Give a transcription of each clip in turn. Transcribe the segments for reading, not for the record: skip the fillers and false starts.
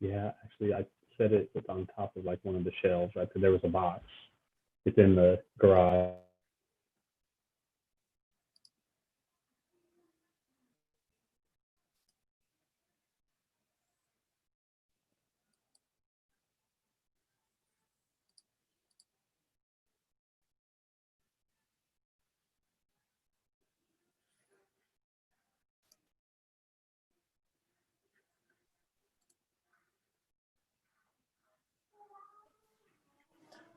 Yeah, actually, I said it's on top of like one of the shelves, right? There was a box. It's in the garage.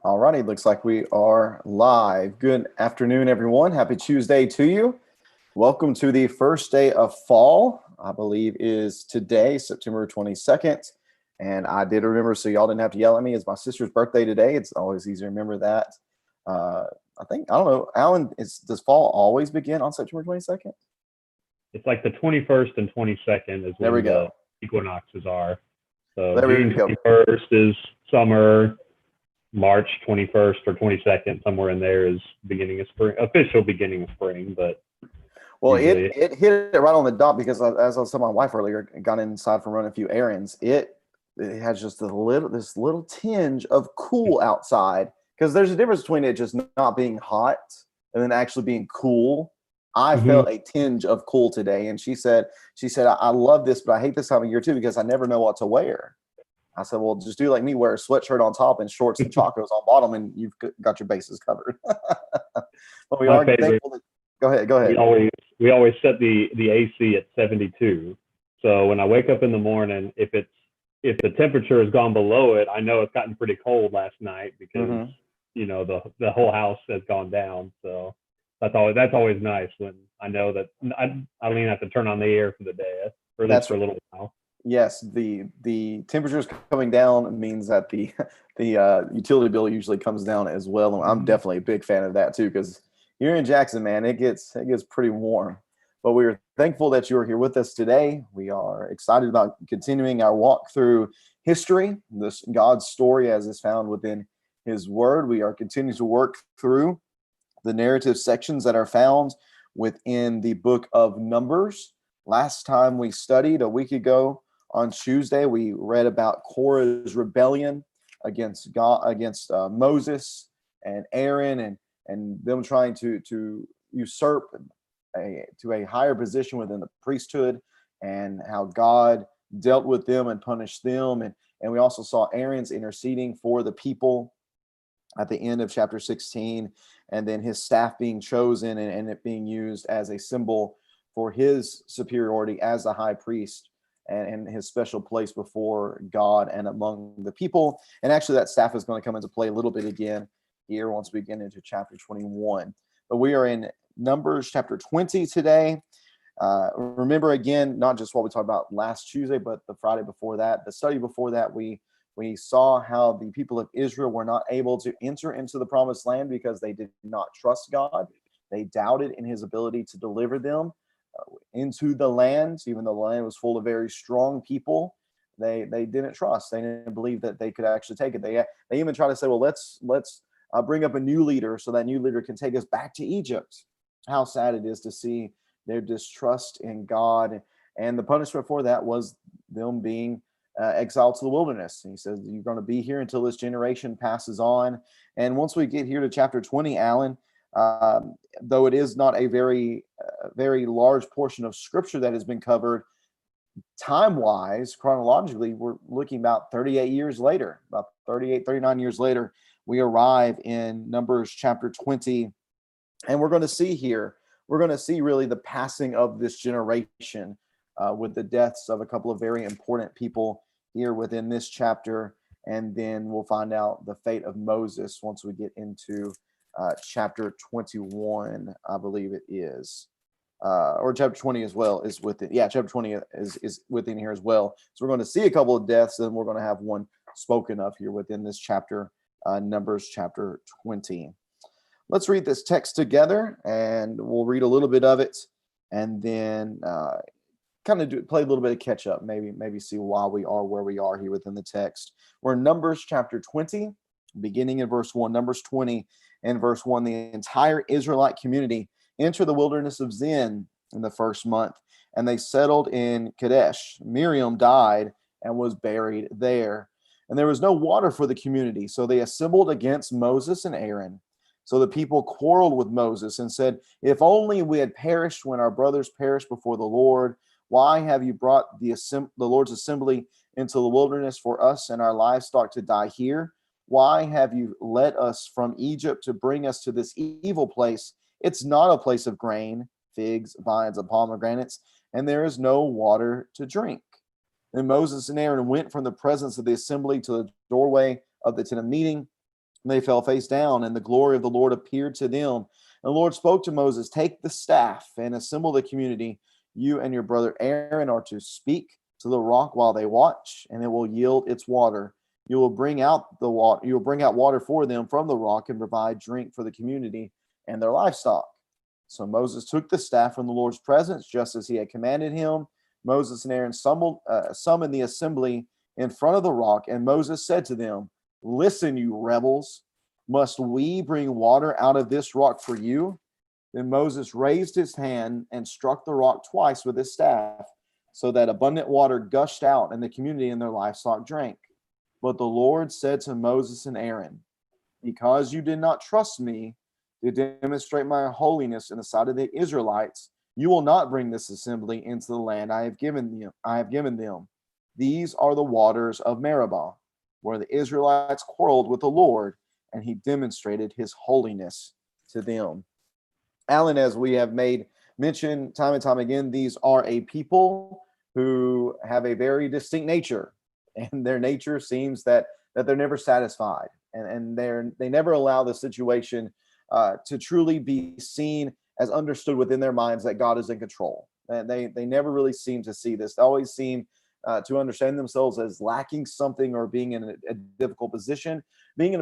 All righty, looks like we are live. Good afternoon, everyone. Happy Tuesday to you. Welcome to the first day of fall, I believe is today, September 22nd. And I did remember, so y'all didn't have to yell at me. It's my sister's birthday today. It's always easy to remember that. I don't know, Alan, does fall always begin on September 22nd? It's like the 21st and 22nd is There we when the go. equinoxes are. So There June we go. 21st is summer. March 21st or 22nd, somewhere in there, is beginning of spring, official beginning of spring. But Well, usually, it hit it right on the dot because as I was telling my wife earlier, got inside from running a few errands. It has just this little tinge of cool outside, because there's a difference between it just not being hot and then actually being cool. I Mhm. felt a tinge of cool today, and she said, I love this, but I hate this time of year too because I never know what to wear. I said, well, just do like me, wear a sweatshirt on top and shorts and chacos on bottom, and you've got your bases covered. But we My are favorite. thankful that. Go ahead. Go We ahead. always we always set the AC at 72. So when I wake up in the morning, if the temperature has gone below it, I know it's gotten pretty cold last night because Mm-hmm. the whole house has gone down. So that's always nice when I know that I only have to turn on the air for the day, or at least That's for a little while. Yes. The temperatures coming down means that the the utility bill usually comes down as well. And I'm definitely a big fan of that too, because here in Jackson, man, it gets pretty warm. But we are thankful that you are here with us today. We are excited about continuing our walk through history, this God's story as is found within His Word. We are continuing to work through the narrative sections that are found within the book of Numbers. Last time we studied a week ago on Tuesday, we read about Korah's rebellion against God, against Moses and Aaron, and them trying to usurp to a higher position within the priesthood, and how God dealt with them and punished them. And we also saw Aaron's interceding for the people at the end of chapter 16, and then his staff being chosen, and it being used as a symbol for his superiority as the high priest, and his special place before God and among the people. And actually, that staff is going to come into play a little bit again here once we get into chapter 21. But we are in Numbers chapter 20 today. Remember, again, not just what we talked about last Tuesday, but the Friday before that, the study before that, we saw how the people of Israel were not able to enter into the promised land because they did not trust God. They doubted in His ability to deliver them into the land, even though the land was full of very strong people. They didn't trust. They didn't believe that they could actually take it. They even try to say, well, let's bring up a new leader so that new leader can take us back to Egypt. How sad it is to see their distrust in God, and the punishment for that was them being exiled to the wilderness. And he says, you're going to be here until this generation passes on. And once we get here to chapter 20, Alan, though it is not a very large portion of scripture that has been covered, time-wise, chronologically, we're looking about 38 years later, about 38, 39 years later, we arrive in Numbers chapter 20. And we're going to see really the passing of this generation with the deaths of a couple of very important people here within this chapter. And then we'll find out the fate of Moses once we get into chapter 21, I believe it is. Or chapter 20 as well is within. Yeah, chapter 20 is within here as well. So we're going to see a couple of deaths, and we're going to have one spoken of here within this chapter, Numbers chapter 20. Let's read this text together, and we'll read a little bit of it, and then kind of play a little bit of catch up, maybe see why we are where we are here within the text. We're in Numbers chapter 20, beginning in verse 1. Numbers 20 and verse 1. The entire Israelite community entered the wilderness of Zin in the first month, and they settled in Kadesh. Miriam died and was buried there. And there was no water for the community, so they assembled against Moses and Aaron. So the people quarreled with Moses and said, "If only we had perished when our brothers perished before the Lord. Why have you brought the Lord's assembly into the wilderness for us and our livestock to die here? Why have you led us from Egypt to bring us to this evil place? It's not a place of grain, figs, vines, and pomegranates, and there is no water to drink." Then Moses and Aaron went from the presence of the assembly to the doorway of the tent of meeting. They fell face down, and the glory of the Lord appeared to them. And the Lord spoke to Moses, "Take the staff and assemble the community. You and your brother Aaron are to speak to the rock while they watch, and it will yield its water. You will bring out the water. You will bring out water for them from the rock and provide drink for the community and their livestock." So Moses took the staff from the Lord's presence, just as he had commanded him. Moses and Aaron summoned the assembly in front of the rock, and Moses said to them, "Listen, you rebels, must we bring water out of this rock for you?" Then Moses raised his hand and struck the rock twice with his staff, so that abundant water gushed out, and the community and their livestock drank. But the Lord said to Moses and Aaron, "Because you did not trust me to demonstrate my holiness in the sight of the Israelites, you will not bring this assembly into the land I have given them. These are the waters of Meribah, where the Israelites quarreled with the Lord, and he demonstrated his holiness to them." Alan, as we have made mention time and time again, these are a people who have a very distinct nature, and their nature seems that they're never satisfied, and they never allow the situation to truly be seen as understood within their minds that God is in control. And they never really seem to see this. They always seem to understand themselves as lacking something or being in a difficult position, being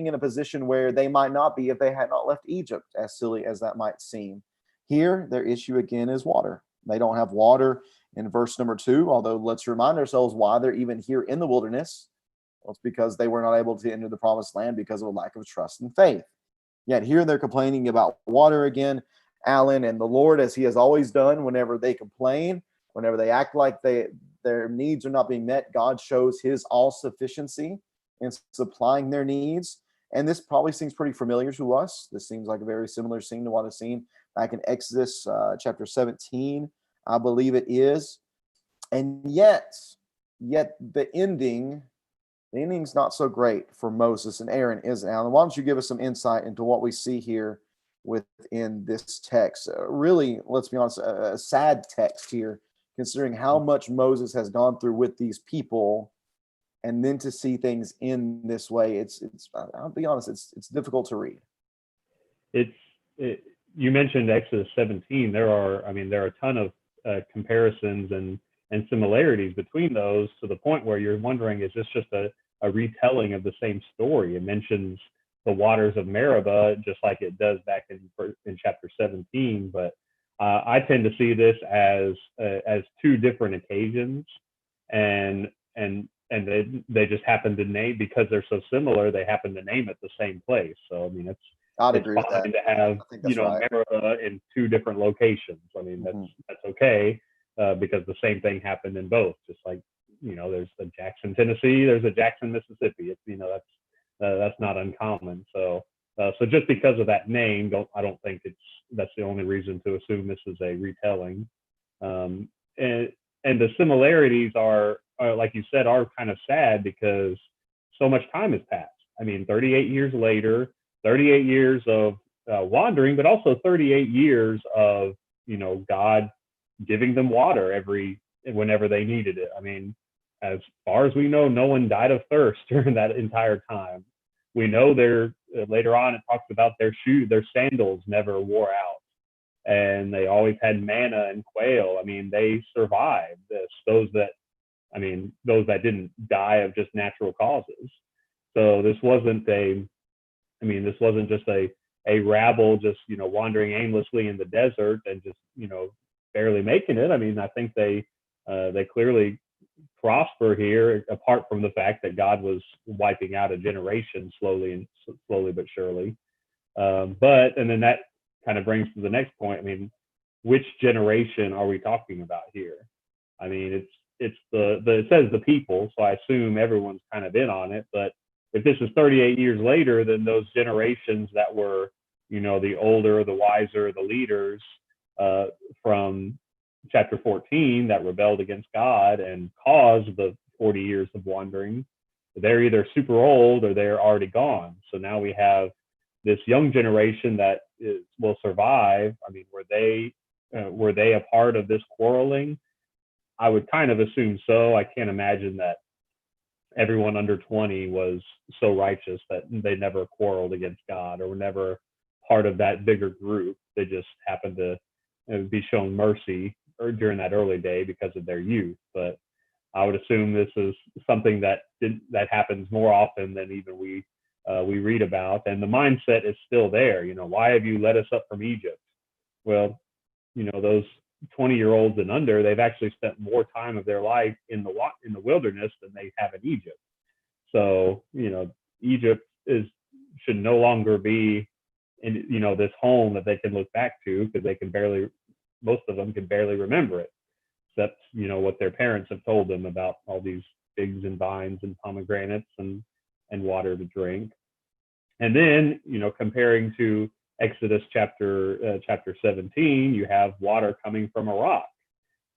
in a position where they might not be if they had not left Egypt, as silly as that might seem. Here, their issue again is water. They don't have water in verse number 2, although let's remind ourselves why they're even here in the wilderness. Well, it's because they were not able to enter the promised land because of a lack of trust and faith. Yet here they're complaining about water again, Alan, and the Lord, as he has always done whenever they complain, whenever they act like their needs are not being met, God shows his all-sufficiency in supplying their needs. And this probably seems pretty familiar to us. This seems like a very similar scene to what I've seen back in Exodus chapter 17, I believe it is. And yet the ending's not so great for Moses and Aaron, is it, Alan? Why don't you give us some insight into what we see here within this text? Really, let's be honest, a sad text here, considering how much Moses has gone through with these people, and then to see things in this way, I'll be honest, it's difficult to read. You mentioned Exodus 17. There are a ton of comparisons and similarities between those, to the point where you're wondering, is this just a retelling of the same story? It mentions the waters of Meribah just like it does back in chapter 17, but I tend to see this as two different occasions, and they just happen to name, because they're so similar, they happen to name it the same place. So I mean, I'd it's agree with that. fine to have Right. Meribah in two different locations. I mean, that's okay, because the same thing happened in both. Just like, there's a Jackson, Tennessee, there's a Jackson, Mississippi. It's that's not uncommon. So just because of that name, I don't think that's the only reason to assume this is a retelling. And the similarities are, like you said, are kind of sad, because so much time has passed. I mean, 38 years later, 38 years of wandering, but also 38 years of, God giving them water whenever they needed it. I mean, as far as we know, no one died of thirst during that entire time. We know later on it talks about their sandals never wore out, and they always had manna and quail. I mean, they survived this. Those that didn't die of just natural causes. So this wasn't just a rabble just, wandering aimlessly in the desert and just, barely making it. I mean, I think they clearly prosper here, apart from the fact that God was wiping out a generation slowly but surely. And then that kind of brings to the next point. I mean, which generation are we talking about here? I mean, it says the people, so I assume everyone's kind of in on it. But if this is 38 years later, then those generations that were, the older, the wiser, the leaders from chapter 14 that rebelled against God and caused the 40 years of wandering, they're either super old or they're already gone. So now we have this young generation that will survive. I mean, were they a part of this quarreling? I would kind of assume so. I can't imagine that everyone under 20 was so righteous that they never quarreled against God or were never part of that bigger group. They just happened to be shown mercy or during that early day because of their youth. But I would assume this is something that happens more often than even we read about. And the mindset is still there. Why have you led us up from Egypt? Well, those 20-year-olds and under, they've actually spent more time of their life in the wilderness than they have in Egypt. So, Egypt should no longer be in, this home that they can look back to, because most of them can barely remember it, except, what their parents have told them about all these figs and vines and pomegranates and water to drink. And then, comparing to Exodus chapter 17, you have water coming from a rock.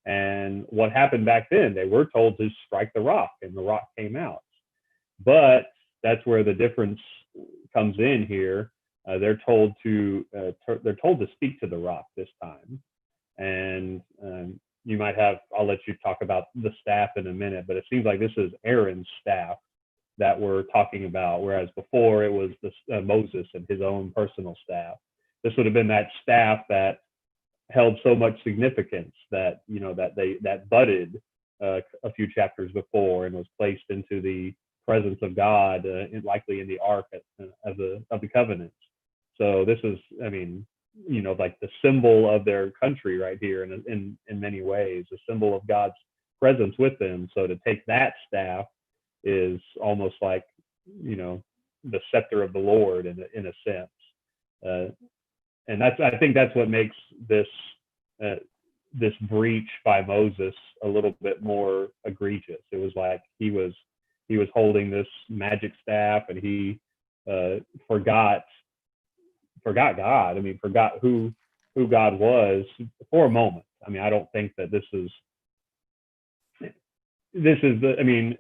And what happened back then? They were told to strike the rock, and the rock came out. But that's where the difference comes in here. They're told to speak to the rock this time. And you might have, I'll let you talk about the staff in a minute, but it seems like this is Aaron's staff that we're talking about, whereas before it was Moses and his own personal staff. This would have been that staff that held so much significance that that budded a few chapters before and was placed into the presence of God, likely in the Ark of the covenant. So this is, like the symbol of their country right here, in many ways, a symbol of God's presence with them. So to take that staff is almost like, the scepter of the Lord in a sense. And I think that's what makes this breach by Moses a little bit more egregious. It was like he was holding this magic staff, and he forgot God. Forgot who God was for a moment. I don't think that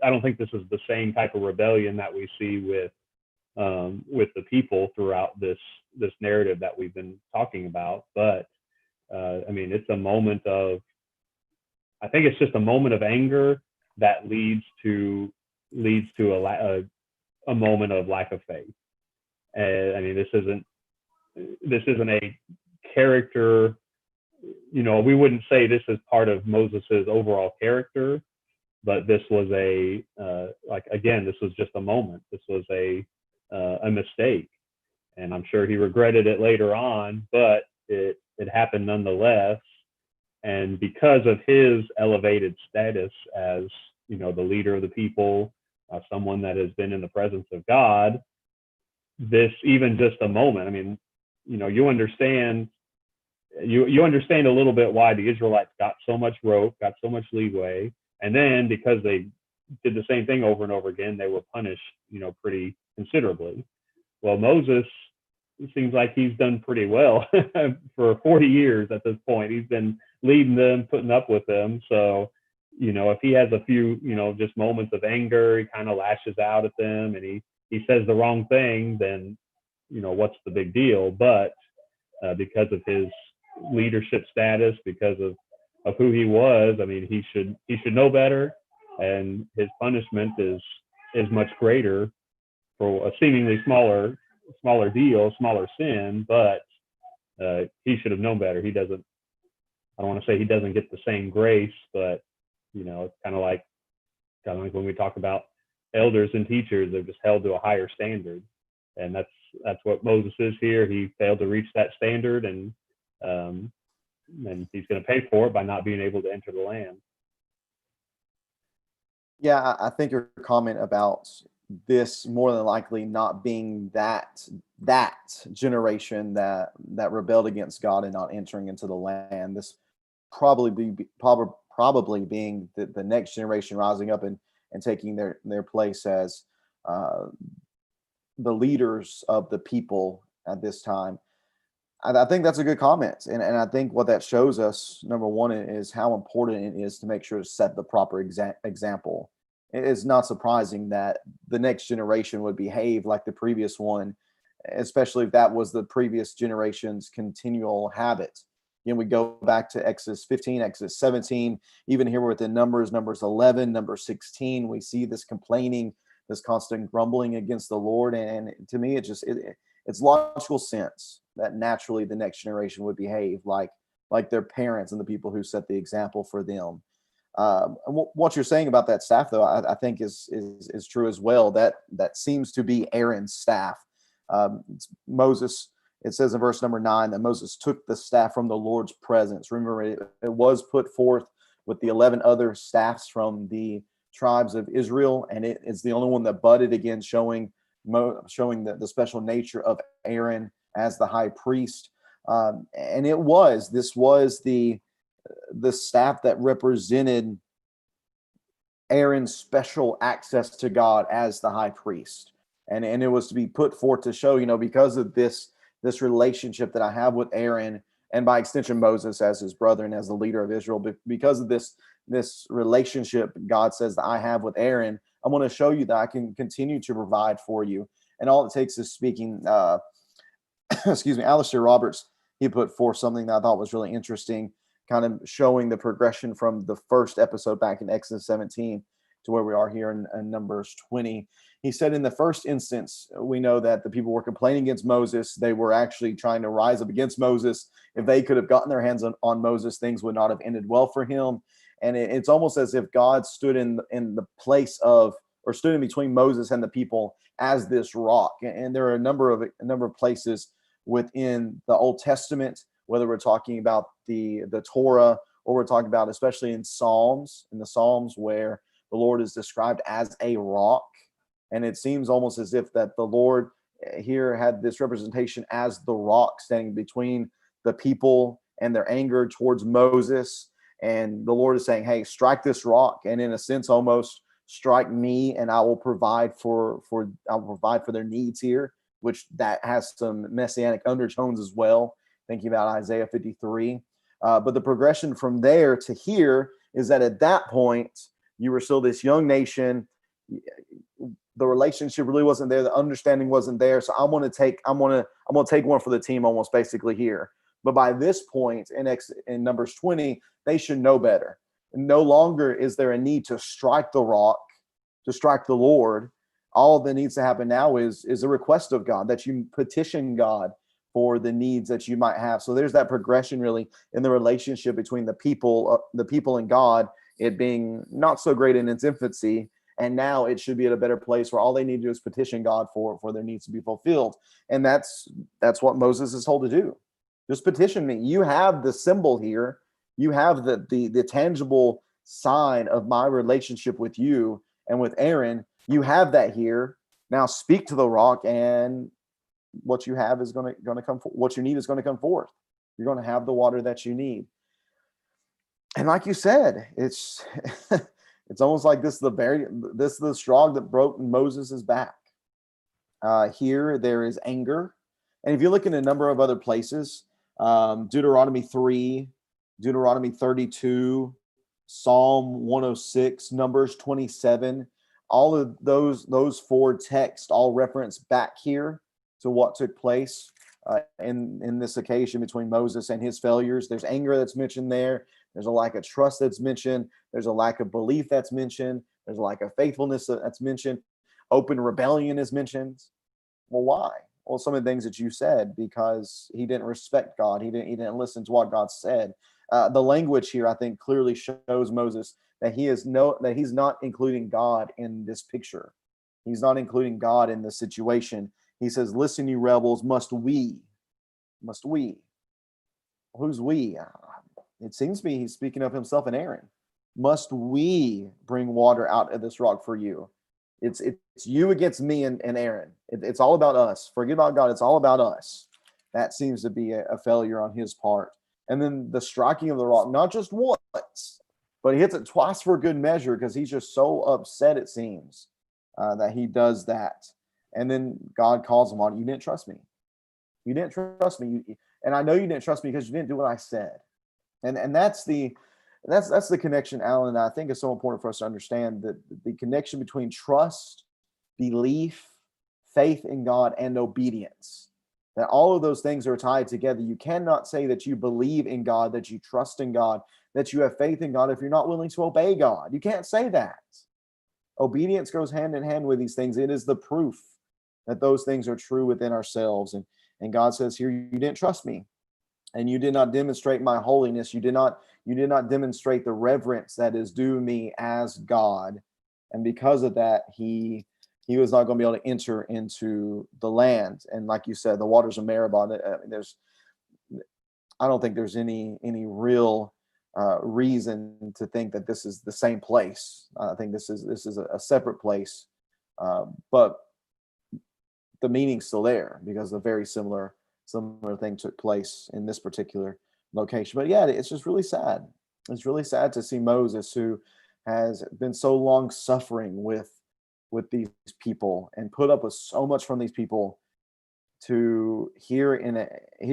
I don't think this is the same type of rebellion that we see with the people throughout this narrative that we've been talking about. But it's a moment of, I think it's just a moment of anger that leads to a moment of lack of faith. And this isn't a character. We wouldn't say this is part of Moses's overall character, but this was this was just a moment. This was a mistake, and I'm sure he regretted it later on, but it happened nonetheless. And because of his elevated status as, the leader of the people, someone that has been in the presence of God, this, even just a moment, you understand a little bit why the Israelites got so much rope, got so much leeway. And then because they did the same thing over and over again, they were punished, pretty considerably. Well, Moses, it seems like he's done pretty well for 40 years at this point. He's been leading them, putting up with them. So, if he has a few, just moments of anger, he kind of lashes out at them and he says the wrong thing, then, what's the big deal? But because of his leadership status, because of who he was, he should know better, and his punishment is much greater for a seemingly smaller deal, smaller sin. But he should have known better. He doesn't. I don't want to say he doesn't get the same grace, but it's kind of like when we talk about elders and teachers, they're just held to a higher standard, and that's what Moses is here. He failed to reach that standard, and he's going to pay for it by not being able to enter the land. Yeah, I think your comment about this more than likely not being that generation that rebelled against God and not entering into the land, this probably probably being the next generation rising up and taking their place as the leaders of the people at this time. I think that's a good comment. And I think what that shows us, number one, is how important it is to make sure to set the proper example. It is not surprising that the next generation would behave like the previous one, especially if that was the previous generation's continual habit. We go back to Exodus 15, Exodus 17, even here within Numbers 11, number 16, we see this complaining, this constant grumbling against the Lord. And to me, it's logical sense that naturally the next generation would behave like their parents and the people who set the example for them. What you're saying about that staff, though, I think is true as well. That seems to be Aaron's staff. Moses, it says in verse number 9 that Moses took the staff from the Lord's presence. Remember, it was put forth with the 11 other staffs from the tribes of Israel, and it is the only one that budded again, showing the special nature of Aaron as the high priest. And this was the staff that represented Aaron's special access to God as the high priest. And it was to be put forth to show, because of this relationship that I have with Aaron, and by extension Moses as his brother and as the leader of Israel, because of this relationship God says that I have with Aaron, I'm going to show you that I can continue to provide for you. And all it takes is speaking. Excuse me, Alistair Roberts, he put forth something that I thought was really interesting, kind of showing the progression from the first episode back in Exodus 17 to where we are here in Numbers 20. He said, in the first instance, we know that the people were complaining against Moses. They were actually trying to rise up against Moses. If they could have gotten their hands on Moses, things would not have ended well for him. And it's almost as if God stood in the place of, or stood in between Moses and the people as this rock. And there are a number of places within the Old Testament, whether we're talking about the Torah, or we're talking about especially in the Psalms where the Lord is described as a rock. And it seems almost as if that the Lord here had this representation as the rock standing between the people and their anger towards Moses. And the Lord is saying, hey, strike this rock. And in a sense, almost strike me, and I will provide for their needs here, which that has some messianic undertones as well, thinking about Isaiah 53. But the progression from there to here is that at that point, you were still this young nation. The relationship really wasn't there. The understanding wasn't there. So I'm going to take one for the team almost basically here. But by this point in Numbers 20, they should know better. No longer is there a need to strike the rock, to strike the Lord. All that needs to happen now is a request of God, that you petition God for the needs that you might have. So there's that progression really in the relationship between the people and God, it being not so great in its infancy. And now it should be at a better place where all they need to do is petition God for their needs to be fulfilled. And that's what Moses is told to do. Just petition me. You have the symbol here. You have the tangible sign of my relationship with you and with Aaron. You have that here. Now speak to the rock, and what you have is going to come. What you need is going to come forth. You're going to have the water that you need. And like you said, it's it's almost like this is the straw that broke Moses' back. Here there is anger, and if you look in a number of other places, Deuteronomy 3, Deuteronomy 32, Psalm 106, Numbers 27, all of those four texts all reference back here to what took place in this occasion between Moses and his failures. There's anger that's mentioned there. There's a lack of trust that's mentioned. There's a lack of belief that's mentioned. There's a lack of faithfulness that's mentioned. Open rebellion is mentioned. Well, why? Well, some of the things that you said, because he didn't respect God. He didn't listen to what God said. The language here, I think, clearly shows Moses that he's not including God in this picture. He's not including God in the situation. He says, listen, you rebels, must we? Who's we? It seems to me he's speaking of himself and Aaron. Must we bring water out of this rock for you? It's you against me and Aaron. It's all about us. Forget about God. It's all about us. That seems to be a failure on his part. And then the striking of the rock, not just once, But he hits it twice for a good measure because he's just so upset, it seems, that he does that. And then God calls him on it. You didn't trust me. You didn't trust me. And I know you didn't trust me because you didn't do what I said. And that's the connection, Alan, and I think is so important for us to understand, that the connection between trust, belief, faith in God, and obedience. That all of those things are tied together. You cannot say that you believe in God, that you trust in God, that you have faith in God if you're not willing to obey God. You can't say that. Obedience goes hand in hand with these things. It is the proof that those things are true within ourselves. And God says here, you didn't trust me, and you did not demonstrate my holiness. You did not demonstrate the reverence that is due me as God. And because of that, he was not going to be able to enter into the land. And like you said, the waters of Meribah, I don't think there's any real reason to think that this is the same place. I think this is a separate place, but the meaning's still there because a very similar thing took place in this particular location. But yeah, it's just really sad. It's really sad to see Moses, who has been so long suffering with these people and put up with so much from these people, to here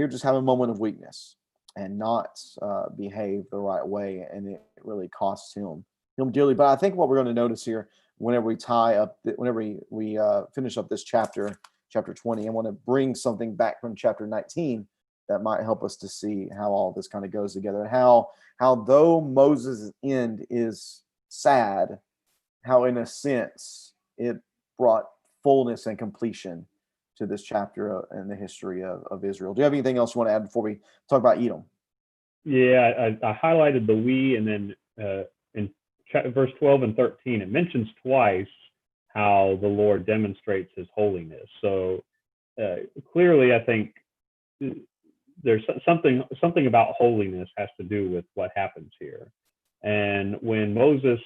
just have a moment of weakness and not behave the right way, and it really costs him dearly. But I think what we're going to notice here, whenever we finish up this chapter 20, I want to bring something back from chapter 19 that might help us to see how all this kind of goes together, and how though Moses' end is sad, how in a sense it brought fullness and completion to this chapter in the history of Israel. Do you have anything else you want to add before we talk about Edom? Yeah, I highlighted the we, and then in verse 12 and 13, it mentions twice how the Lord demonstrates his holiness. So clearly, I think there's something about holiness has to do with what happens here. And when Moses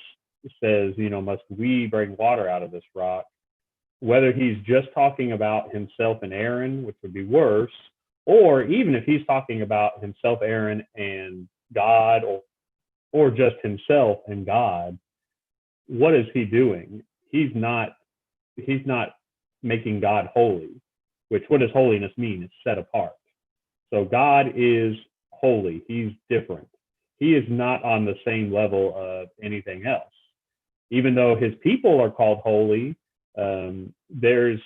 says, must we bring water out of this rock, whether he's just talking about himself and Aaron, which would be worse, or even if he's talking about himself, Aaron, and God, or just himself and God, what is he doing? He's not making God holy, which, what does holiness mean? It's set apart. So God is holy. He's different. He is not on the same level of anything else. Even though his people are called holy, there's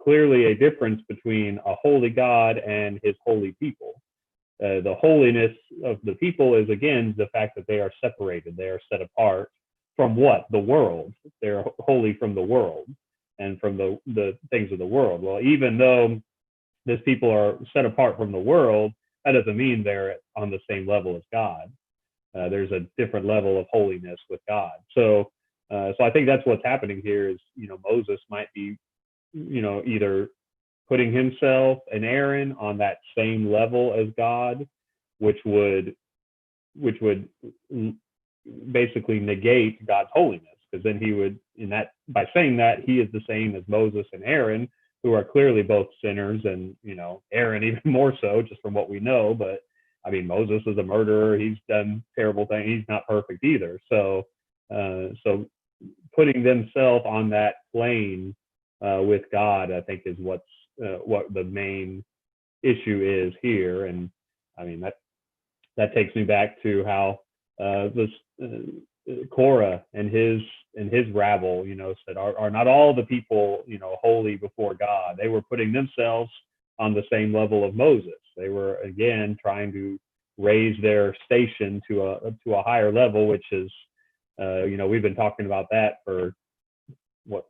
clearly a difference between a holy God and his holy people. The holiness of the people is, again, the fact that they are separated. They are set apart from what? The world. They're holy from the world and from the things of the world. Well, even though these people are set apart from the world, that doesn't mean they're on the same level as God. There's a different level of holiness with God. So I think that's what's happening here is, Moses might be, either putting himself and Aaron on that same level as God, which would basically negate God's holiness, because then he would, by saying that, he is the same as Moses and Aaron, who are clearly both sinners, and Aaron even more so, just from what we know. But I mean, Moses is a murderer. He's done terrible things. He's not perfect either. So putting themselves on that plane with God, I think, is what the main issue is here. And I mean, that takes me back to how this Korah and his rabble, said, are not all the people, holy before God? They were putting themselves on the same level of Moses. They were, again, trying to raise their station to a higher level, which is, we've been talking about that for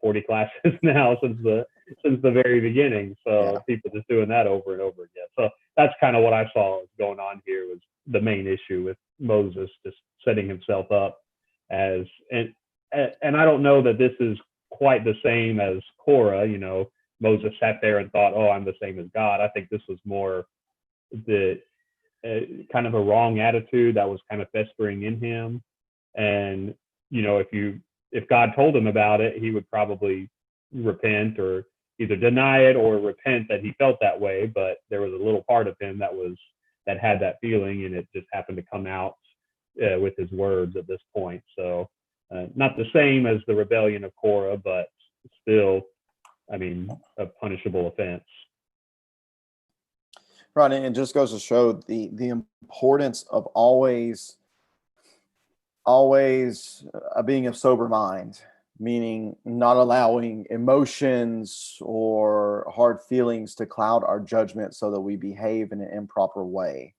40 classes now since the very beginning. So yeah. People just doing that over and over again. So that's kind of what I saw was going on here, was the main issue with Moses just setting himself up as, and I don't know that this is quite the same as Korah. Moses sat there and thought, oh, I'm the same as God. I think this was more the kind of a wrong attitude that was kind of festering in him. And, if God told him about it, he would probably repent, or either deny it or repent that he felt that way. But there was a little part of him that had that feeling, and it just happened to come out with his words at this point. So not the same as the rebellion of Korah, but still, I mean, a punishable offense. Right, and it just goes to show the importance of always being of sober mind, meaning not allowing emotions or hard feelings to cloud our judgment so that we behave in an improper way.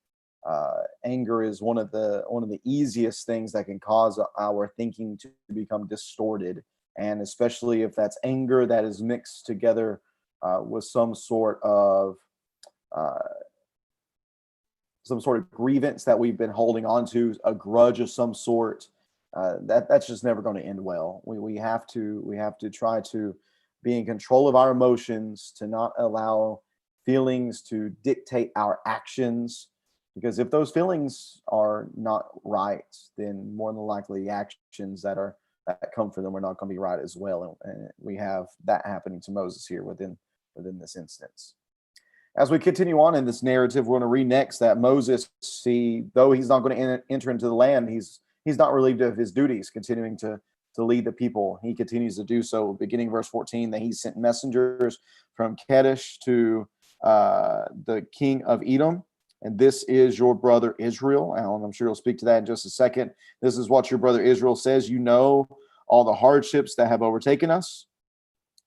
Anger is one of the easiest things that can cause our thinking to become distorted, and especially if that's anger that is mixed together with uh, some sort of grievance that we've been holding on to, a grudge of some sort. That's just never going to end well. We have to try to be in control of our emotions, to not allow feelings to dictate our actions, because if those feelings are not right, then more than likely the actions that come from them are not going to be right as well. And we have that happening to Moses here within this instance. As we continue on in this narrative, we're going to read next that Moses, though he's not going to enter into the land, he's not relieved of his duties, continuing to lead the people. He continues to do so, beginning verse 14, that he sent messengers from Kadesh to the king of Edom. And this is your brother Israel. Alan, I'm sure you'll speak to that in just a second. This is what your brother Israel says. You know all the hardships that have overtaken us.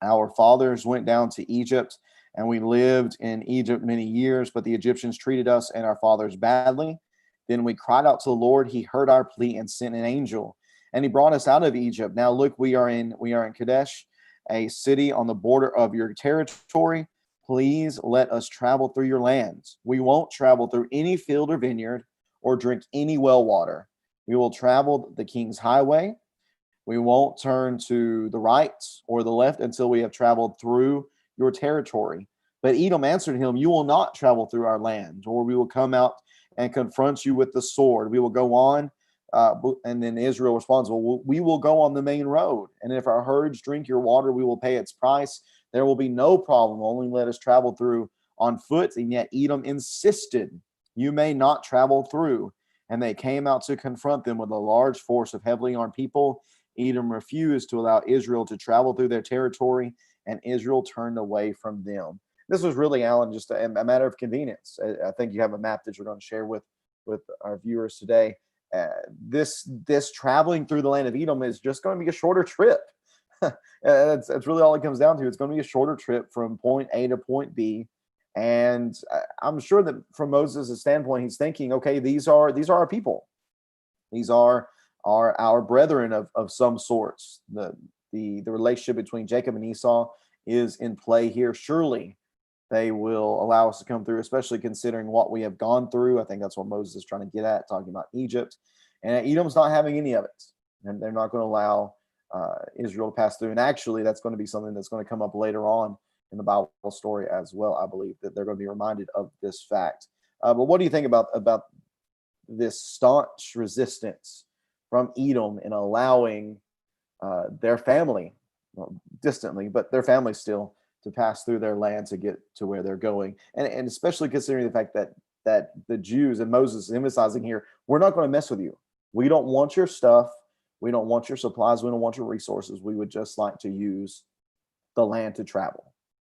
Our fathers went down to Egypt, and we lived in Egypt many years, but the Egyptians treated us and our fathers badly. Then we cried out to the Lord. He heard our plea and sent an angel, and he brought us out of Egypt. Now look, we are in Kadesh, a city on the border of your territory. Please let us travel through your lands. We won't travel through any field or vineyard or drink any well water. We will travel the king's highway. We won't turn to the right or the left until we have traveled through your territory. But Edom answered him, you will not travel through our land, or we will come out and confront you with the sword. We will go on. And then Israel responds, well, we will go on the main road. And if our herds drink your water, we will pay its price. There will be no problem. Only let us travel through on foot. And yet Edom insisted, you may not travel through. And they came out to confront them with a large force of heavily armed people. Edom refused to allow Israel to travel through their territory, and Israel turned away from them. This was really, Alan, just a matter of convenience. I think you have a map that you're going to share with our viewers today. This traveling through the land of Edom is just going to be a shorter trip. That's really all it comes down to. It's going to be a shorter trip from point A to point B. And I'm sure that from Moses' standpoint, he's thinking, okay, these are our people. These are our brethren of some sorts. The relationship between Jacob and Esau is in play here. Surely they will allow us to come through, especially considering what we have gone through. I think that's what Moses is trying to get at, talking about Egypt. And Edom's not having any of it. And they're not going to allow Israel to pass through. And actually, that's going to be something that's going to come up later on in the Bible story as well, I believe, that they're going to be reminded of this fact. But what do you think about this staunch resistance from Edom in allowing their family, well, distantly, but their family still, to pass through their land to get to where they're going? And especially considering the fact that the Jews, and Moses is emphasizing here, we're not going to mess with you. We don't want your stuff. We don't want your supplies. We don't want your resources. We would just like to use the land to travel.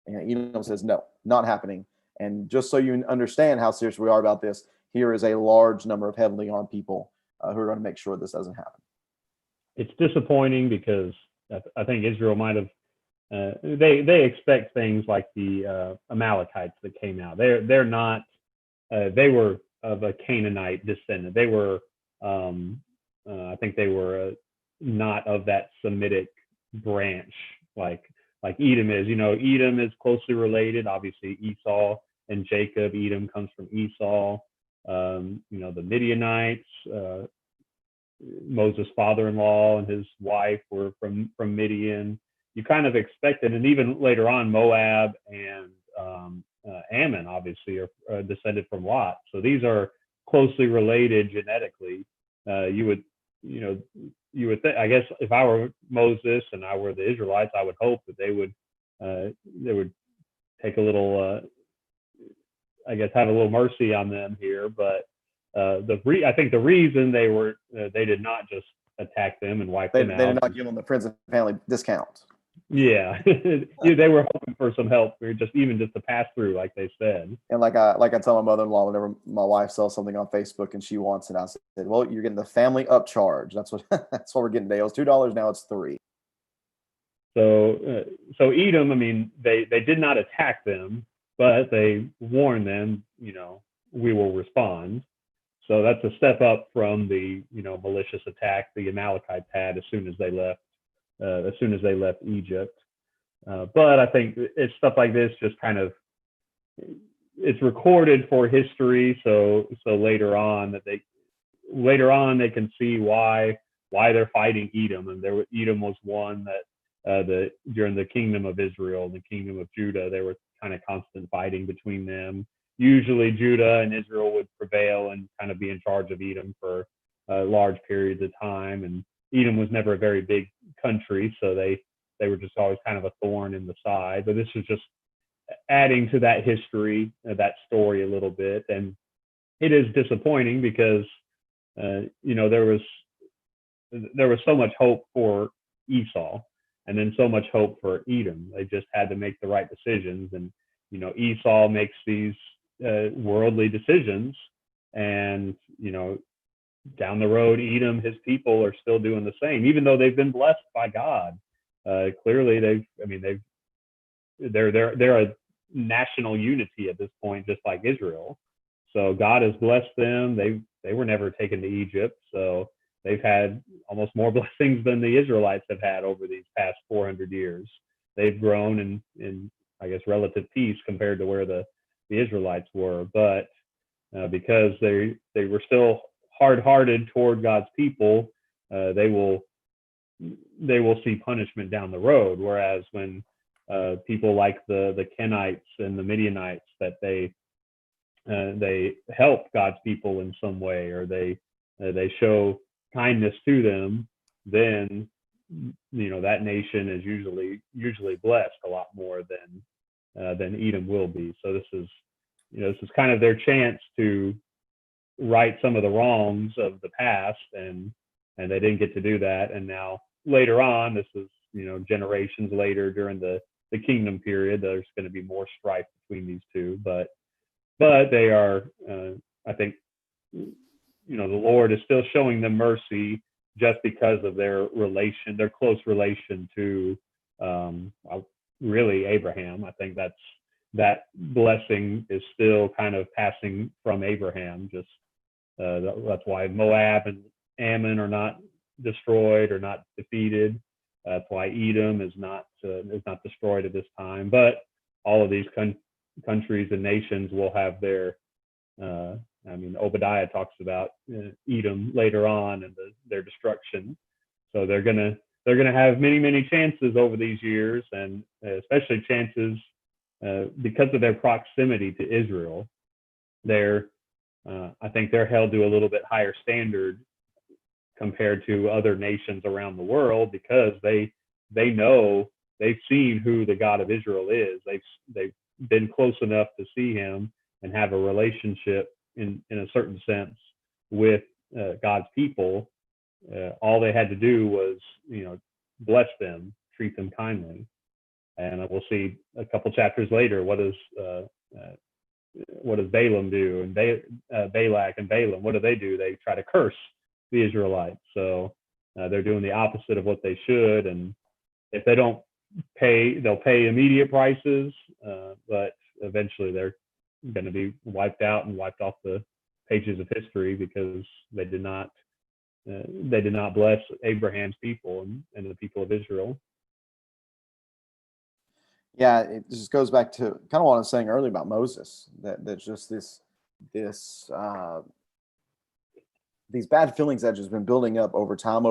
And Edom says, no, not happening. And just so you understand how serious we are about this, here is a large number of heavily armed people who are going to make sure this doesn't happen. It's disappointing because I think Israel might have, they expect things like the Amalekites that came out. They're not, they were of a Canaanite descendant. They were, I think they were not of that Semitic branch like Edom is. Edom is closely related. Obviously, Esau and Jacob. Edom comes from Esau. The Midianites, Moses' father-in-law and his wife were from Midian. You kind of expected, and even later on, Moab and Ammon obviously are descended from Lot. So these are closely related genetically. You would think, I guess, if I were Moses and I were the Israelites, I would hope that they would take a little, I guess, have a little mercy on them here. But I think the reason they did not just attack them and wipe They them out. did not give them the friends and family discount. Yeah, they were hoping for some help, or just to pass through, like they said. And like I tell my mother-in-law whenever my wife sells something on Facebook and she wants it, I said, "Well, you're getting the family upcharge. That's what that's what we're getting today. It was $2, now it's $3." So Edom, I mean, they did not attack them, but they warned them, we will respond. So that's a step up from the malicious attack the Amalekites had as soon as they left Egypt. But I think it's stuff like this just kind of, it's recorded for history. So later on they can see why they're fighting Edom. And Edom was one that during the kingdom of Israel, the kingdom of Judah, there were kind of constant fighting between them. Usually Judah and Israel would prevail and kind of be in charge of Edom for large periods of time. And Edom was never a very big country, so they were just always kind of a thorn in the side. But this is just adding to that history, that story a little bit. And it is disappointing because, there was so much hope for Esau and then so much hope for Edom. They just had to make the right decisions. And, Esau makes these worldly decisions, and, down the road, Edom, his people are still doing the same, even though they've been blessed by God. Clearly they're a national unity at this point, just like Israel. So God has blessed them. They were never taken to Egypt, so they've had almost more blessings than the Israelites have had over these past 400 years. They've grown in I guess relative peace compared to where the Israelites were, but because they were still hard-hearted toward God's people, they will see punishment down the road. Whereas when people like the Kenites and the Midianites, that they help God's people in some way, or they show kindness to them, then that nation is usually blessed a lot more than Edom will be. So this is kind of their chance to right some of the wrongs of the past, and they didn't get to do that. And now later on, this is generations later during the kingdom period, there's going to be more strife between these two, but they are I think the Lord is still showing them mercy just because of their close relation to really Abraham. I think that blessing is still kind of passing from Abraham. Just that's why Moab and Ammon are not destroyed or not defeated. That's why Edom is not destroyed at this time. But all of these countries and nations will have their. Obadiah talks about Edom later on and their destruction. So they're gonna have many chances over these years, and especially chances because of their proximity to Israel. I think they're held to a little bit higher standard compared to other nations around the world, because they know, they've seen who the God of Israel is. They've been close enough to see him and have a relationship in a certain sense with God's people. All they had to do was bless them, treat them kindly. And we'll see a couple chapters later, what does Balaam do, and Balak and Balaam, what do? They try to curse the Israelites. So they're doing the opposite of what they should. And if they don't pay, they'll pay immediate prices, but eventually they're going to be wiped out and wiped off the pages of history, because they did not bless Abraham's people and the people of Israel. Yeah, it just goes back to kind of what I was saying earlier about Moses, that just these bad feelings that just been building up over time,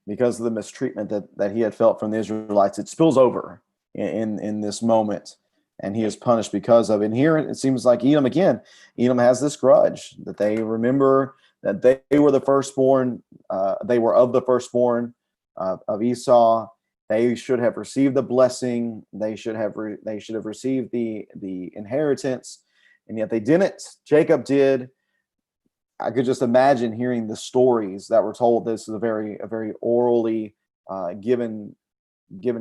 because of the mistreatment that he had felt from the Israelites. It spills over in this moment, and he is punished because of it. And here it seems like Edom has this grudge, that they remember that they were the firstborn, they were of the firstborn of Esau. They should have received the blessing. They should have received the inheritance, and yet they didn't. Jacob did. I could just imagine hearing the stories that were told. This is a very orally given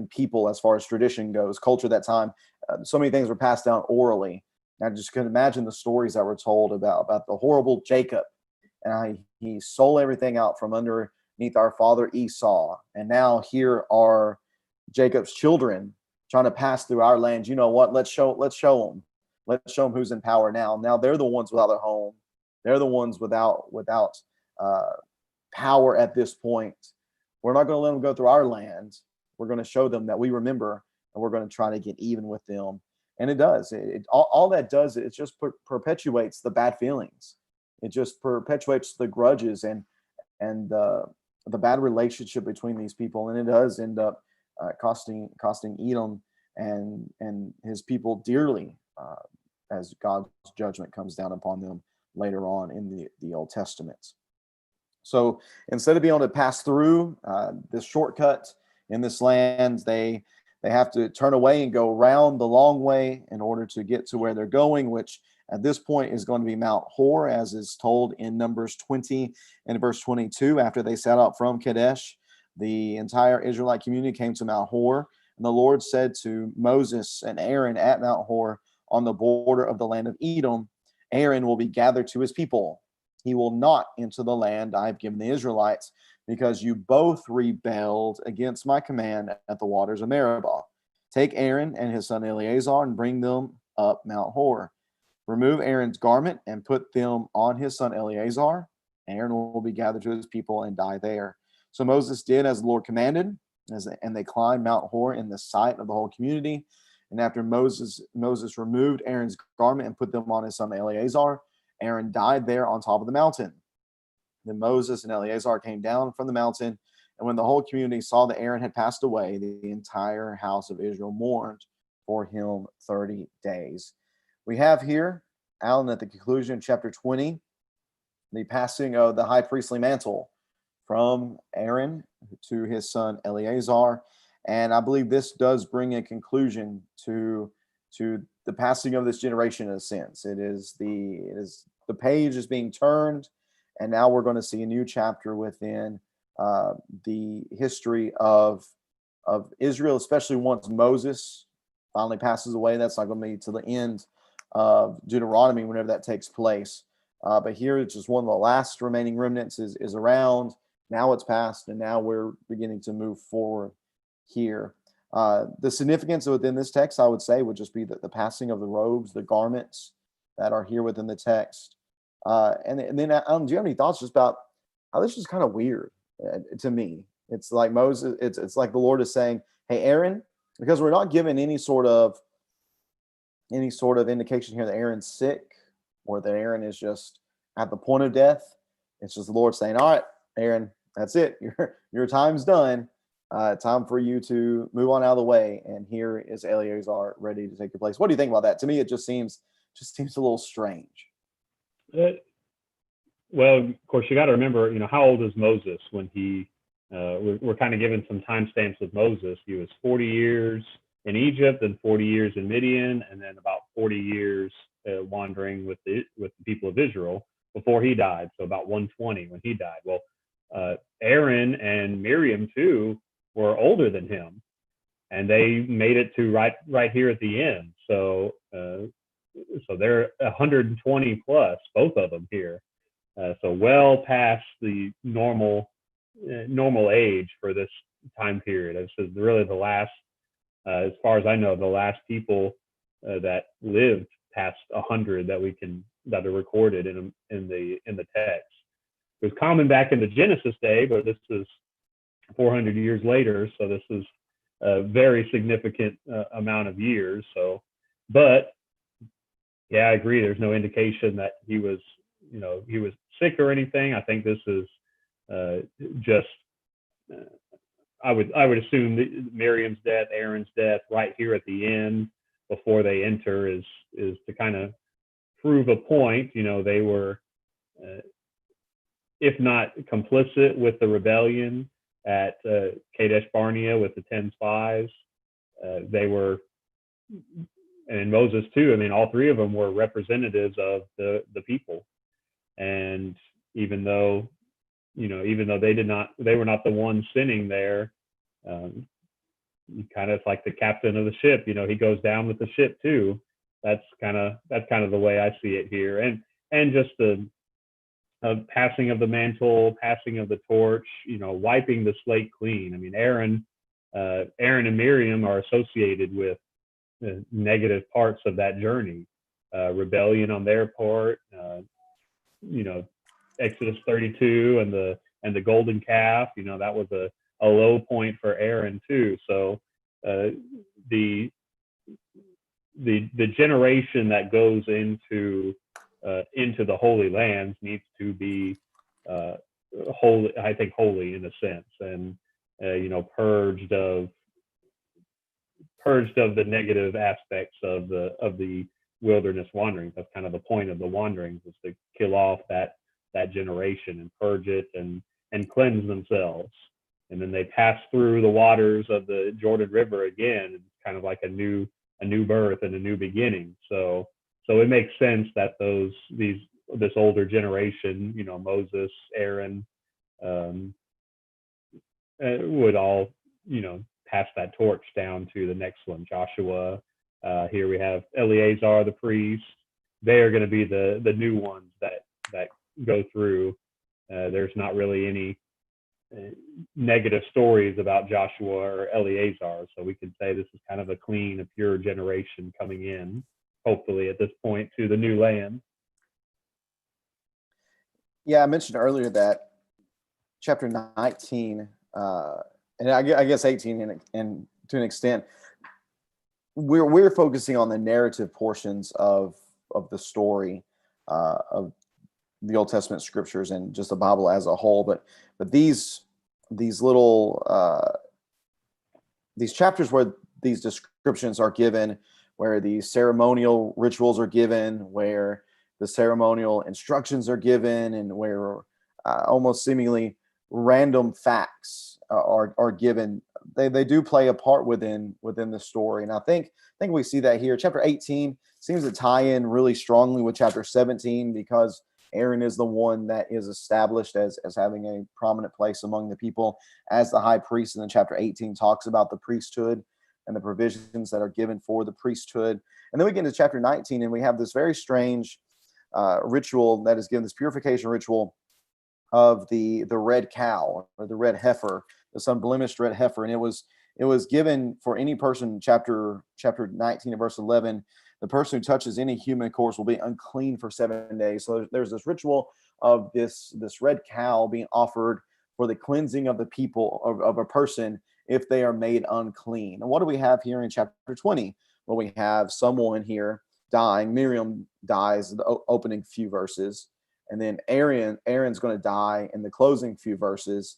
people as far as tradition goes, culture at that time. So many things were passed down orally. And I just can imagine the stories that were told about the horrible Jacob and how he sold everything out from underneath our father Esau. And now here are Jacob's children trying to pass through our land. You know what? Let's show them. Let's show them who's in power now. Now they're the ones without a home. They're the ones without uh, power at this point. We're not going to let them go through our land. We're going to show them that we remember, and we're going to try to get even with them. And it does. All that does, it just perpetuates the bad feelings. It just perpetuates the grudges and the bad relationship between these people, and it does end up costing Edom and his people dearly as God's judgment comes down upon them later on in the Old Testament. So instead of being able to pass through this shortcut in this land, they have to turn away and go around the long way in order to get to where they're going, which at this point is going to be Mount Hor, as is told in Numbers 20 and verse 22. After they set out from Kadesh, the entire Israelite community came to Mount Hor, and the Lord said to Moses and Aaron at Mount Hor on the border of the land of Edom, Aaron will be gathered to his people. He will not enter the land I have given the Israelites, because you both rebelled against my command at the waters of Meribah. Take Aaron and his son Eleazar and bring them up Mount Hor. Remove Aaron's garment and put them on his son Eleazar. Aaron will be gathered to his people and die there. So Moses did as the Lord commanded, and they climbed Mount Hor in the sight of the whole community. And after Moses removed Aaron's garment and put them on his son Eleazar, Aaron died there on top of the mountain. Then Moses and Eleazar came down from the mountain, and when the whole community saw that Aaron had passed away, the entire house of Israel mourned for him 30 days. We have here, Alan, at the conclusion of chapter 20, the passing of the high priestly mantle from Aaron to his son Eleazar. And I believe this does bring a conclusion to the passing of this generation in a sense. It is the page is being turned, and now we're going to see a new chapter within the history of Israel, especially once Moses finally passes away. That's not going to be to the end of Deuteronomy whenever that takes place. But here it's just one of the last remaining remnants is around. Now it's passed, and now we're beginning to move forward here. The significance within this text, I would say, would just be the passing of the robes, the garments that are here within the text. And then, Alan, do you have any thoughts just about how this is kind of weird to me? It's like Moses, it's like the Lord is saying, hey, Aaron, because we're not given any sort of indication here that Aaron's sick or that Aaron is just at the point of death. It's just the Lord saying, all right, Aaron, that's it. Your time's done. Time for you to move on out of the way. And here is Eleazar ready to take your place. What do you think about that? To me, it just seems a little strange. Well, of course, you got to remember, how old is Moses when he, we're kind of given some timestamps with Moses. He was 40 years in Egypt and 40 years in Midian, and then about 40 years wandering with the people of Israel before he died. So about 120 when he died. Well, Aaron and Miriam too were older than him, and they made it to right here at the end. So they're 120 plus, both of them here. So well past the normal age for this time period. This is really the last, as far as I know, the last people that lived past 100 that are recorded in the text. It was common back in the Genesis day, but this is 400 years later, so this is a very significant amount of years. So, but yeah, I agree. There's no indication that he was sick or anything. I think this is just. I would assume that Miriam's death, Aaron's death, right here at the end before they enter is to kind of prove a point. They were, if not complicit with the rebellion at Kadesh Barnea with the 10 spies, they were, and Moses too. I mean, all three of them were representatives of the people. And even though, even though they were not the ones sinning there, um, kind of like the captain of the ship, he goes down with the ship too. That's kind of the way I see it here. And just the passing of the mantle, passing of the torch, wiping the slate clean. I mean, Aaron and Miriam are associated with the negative parts of that journey, rebellion on their part, you know, Exodus 32 and the golden calf. That was a low point for Aaron too. So the the generation that goes into the Holy Lands needs to be holy. I think holy in a sense, and purged of the negative aspects of the wilderness wanderings. That's kind of the point of the wanderings, is to kill off that generation and purge it and cleanse themselves. And then they pass through the waters of the Jordan River again. It's kind of like a new birth and a new beginning. So it makes sense that this older generation, Moses, Aaron, would all, pass that torch down to the next one, Joshua. Here we have Eleazar, the priest. They are going to be the new ones that go through. There's not really any negative stories about Joshua or Eleazar, so we can say this is kind of a clean, a pure generation coming in, hopefully at this point, to the new land. Yeah, I mentioned earlier that chapter 19, and I guess 18, and to an extent, we're focusing on the narrative portions of the story of the Old Testament scriptures and just the Bible as a whole. But these little these chapters where these descriptions are given, where the ceremonial rituals are given, where the ceremonial instructions are given, and where almost seemingly random facts are given, they do play a part within the story. And I think we see that here. Chapter 18 seems to tie in really strongly with chapter 17, because Aaron is the one that is established as having a prominent place among the people as the high priest. And then chapter 18 talks about the priesthood and the provisions that are given for the priesthood. And then we get into chapter 19, and we have this very strange ritual that is given, this purification ritual of the red cow, or the red heifer, this unblemished red heifer. And it was given for any person. Chapter 19 and verse 11, the person who touches any human corpse will be unclean for 7 days. So there's this ritual of this red cow being offered for the cleansing of the people, of a person, if they are made unclean. And what do we have here in chapter 20? Well, we have someone here dying. Miriam dies in the opening few verses. And then Aaron's going to die in the closing few verses.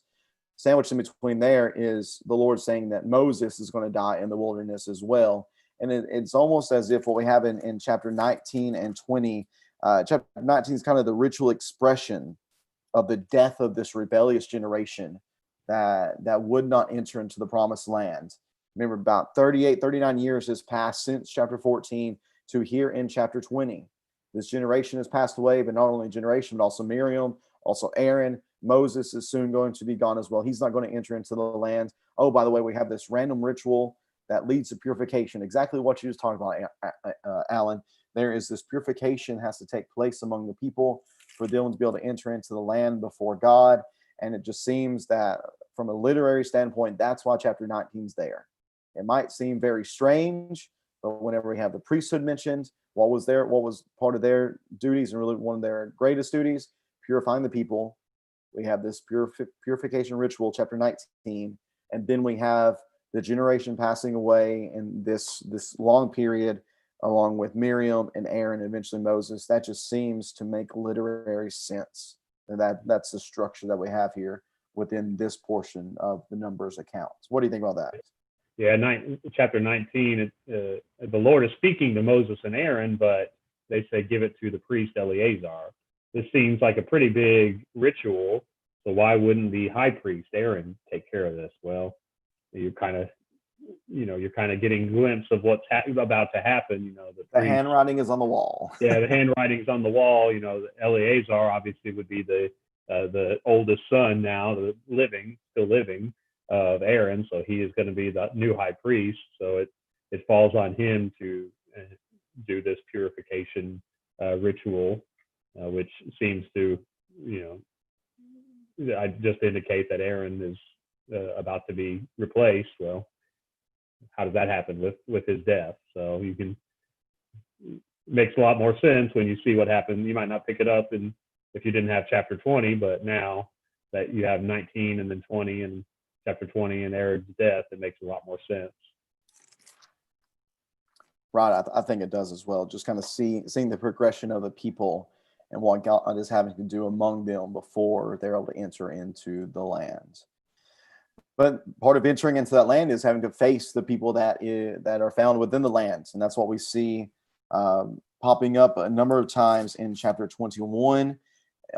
Sandwiched in between there is the Lord saying that Moses is going to die in the wilderness as well. And it's almost as if what we have in chapter 19 and 20, chapter 19 is kind of the ritual expression of the death of this rebellious generation that would not enter into the promised land. Remember, about 39 years has passed since chapter 14 to here in chapter 20. This generation has passed away, but not only generation, but also Miriam, also Aaron. Moses is soon going to be gone as well. He's not going to enter into the land. Oh, by the way, we have this random ritual that leads to purification. Exactly what you just talked about, Alan. There is this purification has to take place among the people for them to be able to enter into the land before God. And it just seems that from a literary standpoint, that's why chapter 19 is there. It might seem very strange, but whenever we have the priesthood mentioned, what was part of their duties, and really one of their greatest duties, purifying the people. We have this purification ritual, chapter 19, and then we have the generation passing away in this long period, along with Miriam and Aaron, and eventually Moses. That just seems to make literary sense. And that's the structure that we have here within this portion of the Numbers accounts. What do you think about that? Yeah, chapter 19, the Lord is speaking to Moses and Aaron, but they say give it to the priest Eleazar. This seems like a pretty big ritual, so why wouldn't the high priest Aaron take care of this? Well, you're kind of you're kind of getting a glimpse of what's about to happen. The The priest, handwriting is on the wall. yeah, the handwriting's on the wall. Eleazar obviously would be the oldest son now, still living of Aaron, so he is going to be the new high priest. So it falls on him to do this purification ritual, which seems to, I just indicate that Aaron is about to be replaced. Well, how does that happen with his death? So you can makes a lot more sense when you see what happened. You might not pick it up if you didn't have chapter 20, but now that you have 19 and then 20 and chapter 20 and Aaron's death, it makes a lot more sense. Right, I think it does as well. Just kind of seeing the progression of the people and what God is having to do among them before they're able to enter into the land. But part of entering into that land is having to face the people that are found within the land, and that's what we see popping up a number of times in chapter 21.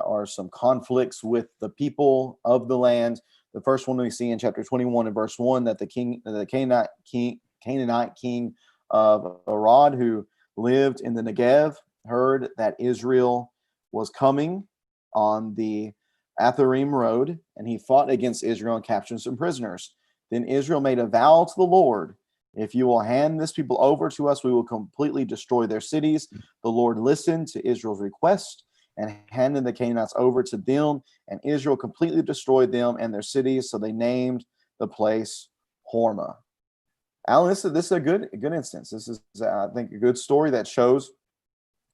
Are some conflicts with the people of the land. The first one we see in chapter 21 and verse 1, that the Canaanite king of Arad, who lived in the Negev, heard that Israel was coming on the Atharim road, and he fought against Israel and captured some prisoners. Then Israel made a vow to the Lord: if you will hand this people over to us, we will completely destroy their cities. The Lord listened to Israel's request and handed the Canaanites over to them, and Israel completely destroyed them and their cities. So they named the place Hormah. Alan, this is a good instance. This is, I think, a good story that shows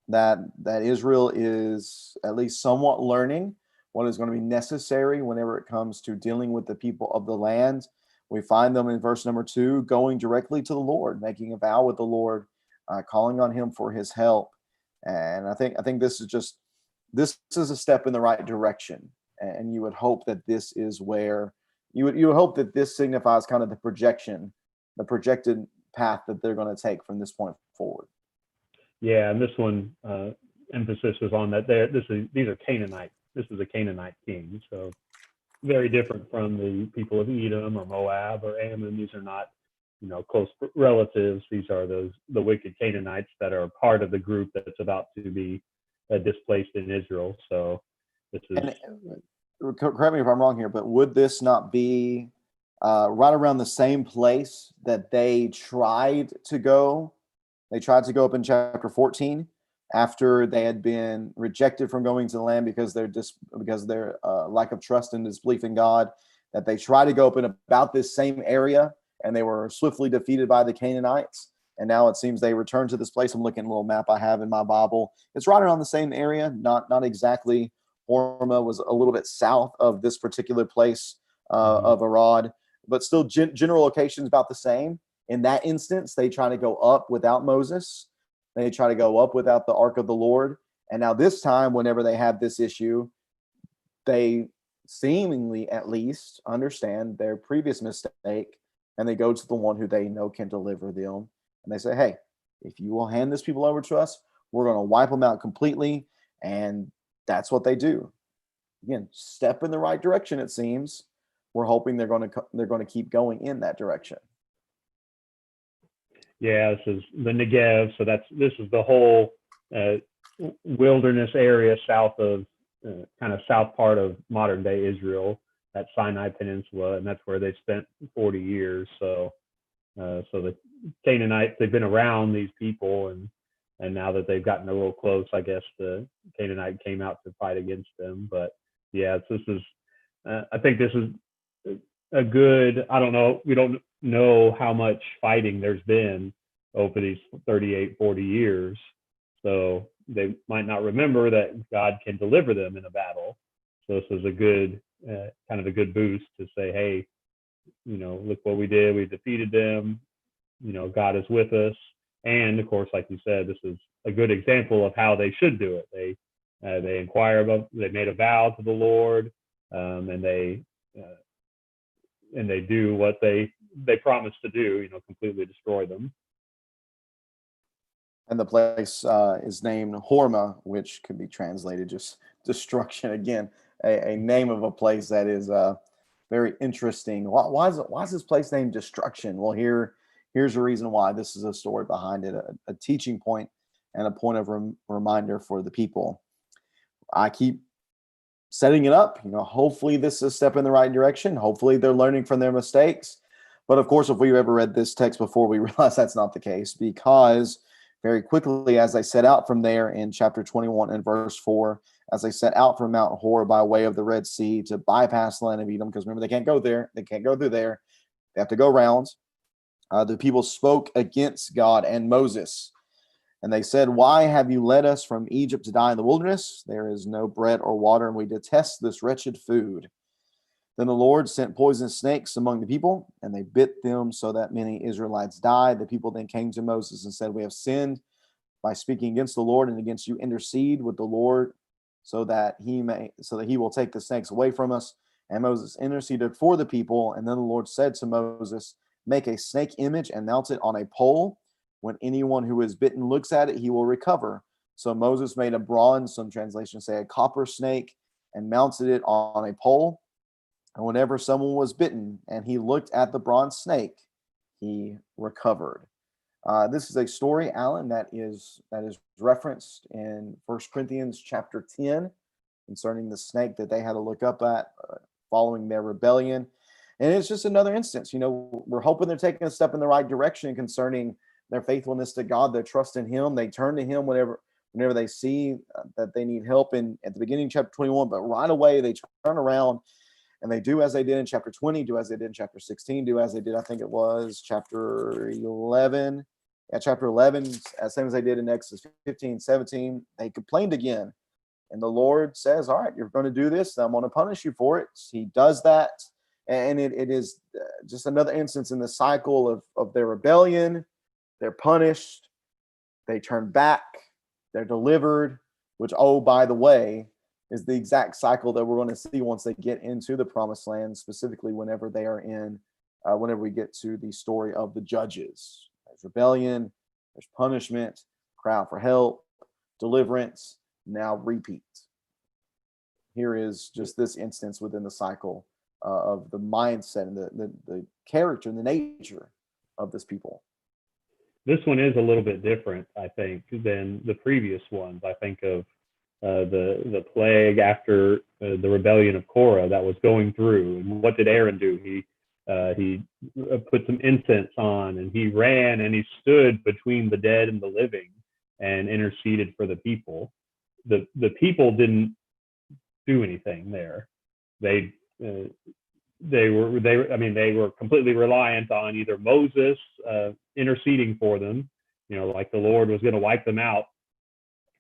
that Israel is at least somewhat learning what is going to be necessary whenever it comes to dealing with the people of the land. We find them in verse number 2 going directly to the Lord, making a vow with the Lord, calling on him for his help. And I think this is a step in the right direction. And you would hope that this is where you would hope that this signifies kind of the projected path that they're going to take from this point forward. Yeah, and this one emphasis is on that. These are Canaanite. This is a Canaanite king, so very different from the people of Edom or Moab or Ammon. These are not, close relatives. These are the wicked Canaanites that are part of the group that's about to be displaced in Israel. So this is. And, correct me if I'm wrong here, but would this not be right around the same place that they tried to go? They tried to go up in chapter 14 after they had been rejected from going to the land because their lack of trust and disbelief in God. That they tried to go up in about this same area, and they were swiftly defeated by the Canaanites. And now it seems they returned to this place. I'm looking at a little map I have in my Bible. It's right around the same area, not exactly. Hormah was a little bit south of this particular place of Arad, but still general locations about the same. In that instance, they try to go up without Moses. They try to go up without the ark of the Lord. And now this time, whenever they have this issue, they seemingly at least understand their previous mistake, and they go to the one who they know can deliver them. And they say, hey, if you will hand this people over to us, we're going to wipe them out completely. And that's what they do. Again, step in the right direction, it seems. We're hoping they're going to keep going in that direction. Yeah, this is the Negev. So this is the whole wilderness area south of kind of south part of modern day Israel, that Sinai Peninsula, and that's where they spent 40 years. So the Canaanites, they've been around these people, and now that they've gotten a little close, I guess the Canaanite came out to fight against them. But yeah, this is I think this is a good. I don't know. We don't know how much fighting there's been over these 40 years. So they might not remember that God can deliver them in a battle. So this is a good kind of a good boost to say, hey, look what we did. We defeated them. God is with us. And of course, like you said, this is a good example of how they should do it. They inquire about, they made a vow to the Lord, and they do what they promised to do, completely destroy them. And the place is named Hormah, which could be translated just destruction. Again, a name of a place that is very interesting. Why is this place named Destruction? Well, here's the reason why. This is a story behind it, a teaching point and a point of reminder for the people. I keep setting it up. Hopefully this is a step in the right direction. Hopefully they're learning from their mistakes. But of course, if we've ever read this text before, we realize that's not the case, because very quickly, as they set out from there in chapter 21 and verse 4, as they set out from Mount Hor by way of the Red Sea to bypass the land of Edom, because remember, they can't go there. They can't go through there. They have to go around. The people spoke against God and Moses. And they said, "Why have you led us from Egypt to die in the wilderness? There is no bread or water, and we detest this wretched food." Then the Lord sent poisonous snakes among the people, and they bit them so that many Israelites died. The people then came to Moses and said, "We have sinned by speaking against the Lord and against you. Intercede with the Lord so that he will take the snakes away from us." And Moses interceded for the people. And then the Lord said to Moses, "Make a snake image and mount it on a pole. When anyone who is bitten looks at it, he will recover." So Moses made a bronze, some translations say a copper snake, and mounted it on a pole. And whenever someone was bitten and he looked at the bronze snake, he recovered. This is a story, Alan, that is referenced in 1 Corinthians chapter 10 concerning the snake that they had to look up at following their rebellion. And it's just another instance. We're hoping they're taking a step in the right direction concerning their faithfulness to God, their trust in him. They turn to him whenever they see that they need help at the beginning of chapter 21, but right away they turn around and they do as they did in chapter 20, do as they did in chapter 16, do as they did, I think it was chapter 11. Yeah, chapter 11, same as they did in Exodus 15, 17. They complained again. And the Lord says, "All right, you're going to do this. I'm going to punish you for it." He does that. And it is just another instance in the cycle of their rebellion. They're punished. They turn back. They're delivered, which, oh, by the way, is the exact cycle that we're going to see once they get into the promised land, specifically whenever we get to the story of the judges. There's rebellion, there's punishment, cry out for help, deliverance, now repeat. Here is just this instance within the cycle of the mindset and the character and the nature of this people. This one is a little bit different, I think, than the previous ones. I think of the plague after the rebellion of Korah that was going through. And what did Aaron do? He put some incense on, and he ran and he stood between the dead and the living and interceded for the people. The people didn't do anything there. They were completely reliant on either Moses interceding for them, like the Lord was going to wipe them out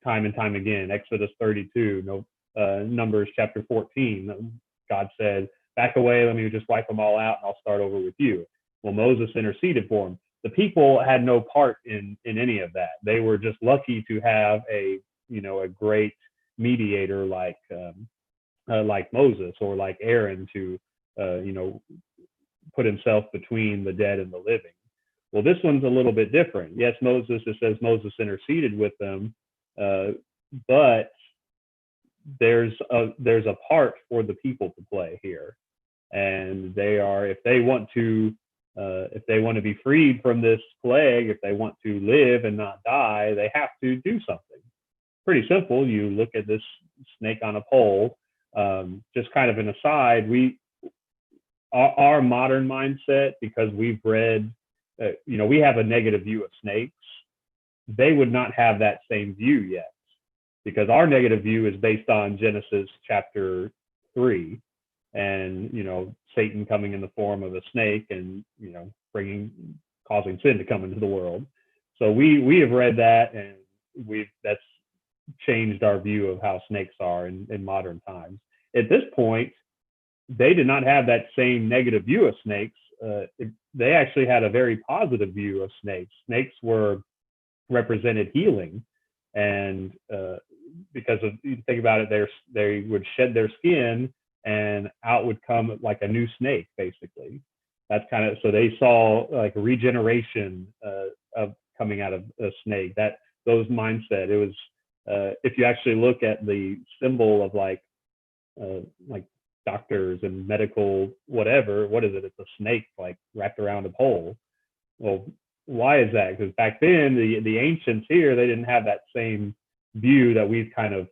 time and time again. Exodus 32, Numbers chapter 14, God said, "Back away, let me just wipe them all out and I'll start over with you." Well, Moses interceded for them. The people had no part in any of that. They were just lucky to have a great mediator like Moses or like Aaron to put himself between the dead and the living. Well, this one's a little bit different. Yes, it says Moses interceded with them, but there's a part for the people to play here, and if they want to be freed from this plague, if they want to live and not die, they have to do something. Pretty simple. You look at this snake on a pole. Just kind of an aside, our modern mindset, because we've read, we have a negative view of snakes. They would not have that same view yet, because our negative view is based on Genesis chapter 3, and Satan coming in the form of a snake and causing sin to come into the world. So we have read that, and that's changed our view of how snakes are in modern times. At this point, they did not have that same negative view of snakes. They actually had a very positive view of snakes. Snakes represented healing, and because of, you think about it, they would shed their skin and out would come like a new snake, basically. That's kind of, so they saw like a regeneration of coming out of a snake. Those mindset. It was if you actually look at the symbol of like doctors and medical whatever. What is it? It's a snake like wrapped around a pole. Well, why is that? Because back then the ancients here, they didn't have that same view that we've kind of,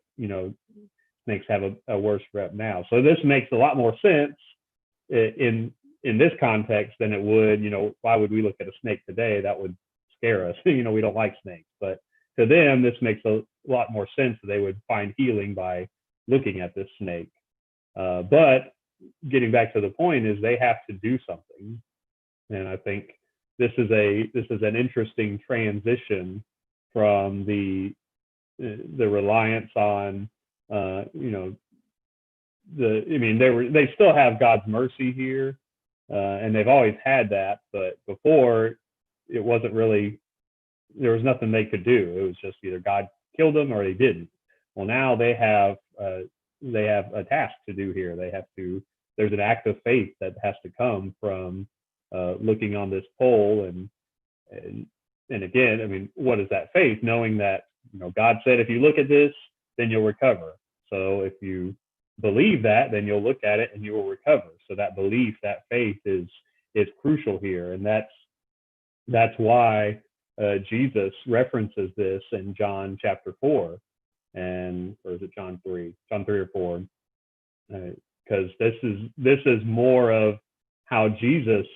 snakes have a worse rep now. So this makes a lot more sense in this context than it would, why would we look at a snake today? That would scare us. We don't like snakes. But to them, this makes a lot more sense that they would find healing by looking at this snake. But getting back to the point is they have to do something. And I think this is an interesting transition from the reliance on they still have God's mercy here, and they've always had that, but before it wasn't really, there was nothing they could do. It was just either God killed them or they didn't. Well, now they have a task to do here. There's an act of faith that has to come from looking on this pole, and again, what is that faith? Knowing that God said, if you look at this, then you'll recover. So if you believe that, then you'll look at it and you will recover. So that belief, that faith is crucial here, and that's why Jesus references this in John chapter 4, or is it John 3? John 3 or 4, because this is more of how Jesus'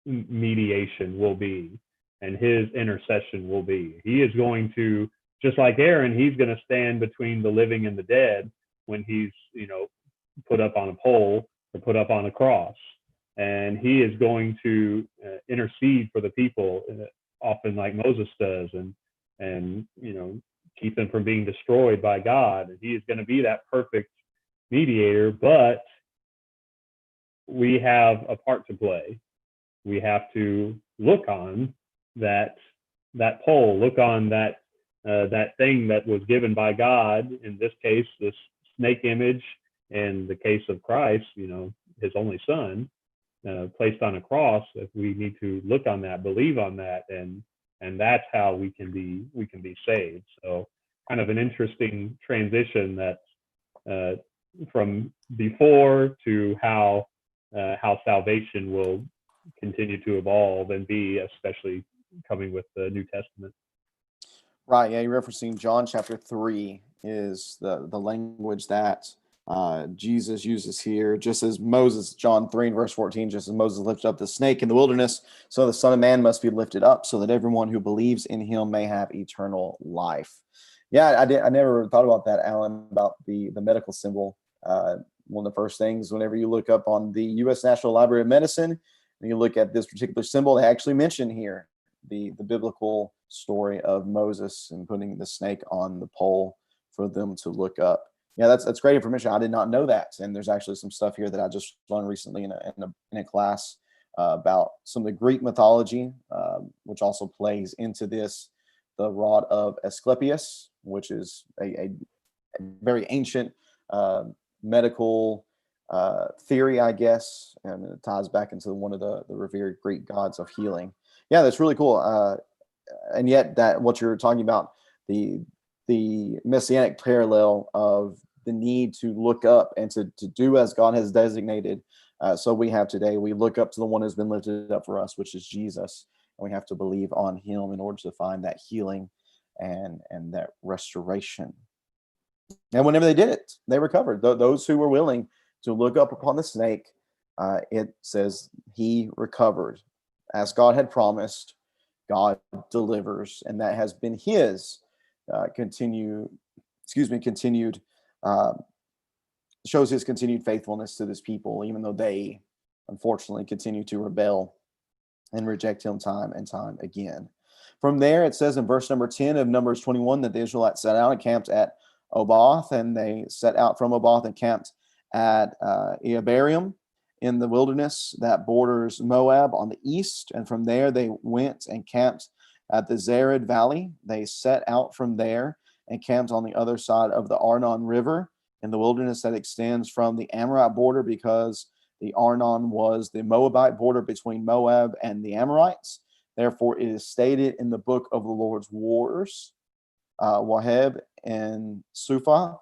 mediation will be and his intercession will be. He is going to, just like Aaron, he's going to stand between the living and the dead when he's, put up on a pole or put up on a cross. And he is going to intercede for the people, often like Moses does, and keep them from being destroyed by God. And he is going to be that perfect mediator, but we have a part to play. We have to look on that pole, look on that thing that was given by God, in this case, this snake image, in the case of Christ, his only son, placed on a cross. If we need to look on that, believe on that, and that's how we can be saved. So kind of an interesting transition that from before to how salvation will continue to evolve and be, especially coming with the New Testament. Right. Yeah, you're referencing John chapter 3 is the language that Jesus uses here, just as Moses, John 3 and verse 14, just as Moses lifted up the snake in the wilderness, so the Son of Man must be lifted up, so that everyone who believes in him may have eternal life. Yeah, I never thought about that, Alan, about the medical symbol. One of the first things, whenever you look up on the U.S. National Library of Medicine, and you look at this particular symbol, they actually mention here the biblical story of Moses and putting the snake on the pole for them to look up. Yeah, that's great information. I did not know that, and there's actually some stuff here that I just learned recently in a class about some of the Greek mythology, which also plays into this. The rod of Asclepius, which is a very ancient medical theory, I guess, and it ties back into one of the revered Greek gods of healing. Yeah, that's really cool. And yet, that what you're talking about, the messianic parallel of the need to look up and to do as God has designated. So we have today, we look up to the one who's been lifted up for us, which is Jesus. And we have to believe on him in order to find that healing and that restoration. And whenever they did it, they recovered. Those who were willing to look up upon the snake, it says he recovered. As God had promised, God delivers. And that has been his continued shows his continued faithfulness to this people, even though they unfortunately continue to rebel and reject him time and time again. From there, it says in verse number 10 of Numbers 21 that the Israelites set out and camped at Oboth, and they set out from Oboth and camped at Eabarium in the wilderness that borders Moab on the east. And from there, they went and camped at the Zered Valley. They set out from there and camped on the other side of the Arnon River in the wilderness that extends from the Amorite border, because the Arnon was the Moabite border between Moab and the Amorites. Therefore, it is stated in the book of the Lord's Wars, Waheb and Suphah,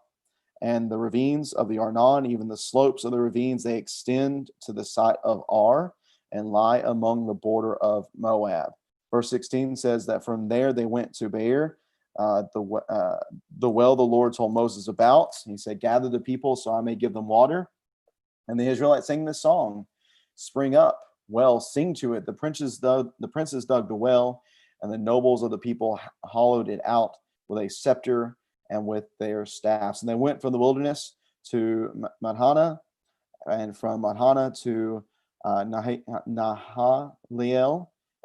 and the ravines of the Arnon, even the slopes of the ravines, they extend to the site of Ar and lie among the border of Moab. Verse 16 says that from there they went to Beer, the well the Lord told Moses about. He said, gather the people so I may give them water. And the Israelites sang this song, spring up, well, sing to it. The princes dug the well, and the nobles of the people hollowed it out with a scepter and with their staffs. And they went from the wilderness to Madhana, and from Madhana to Nahaliel,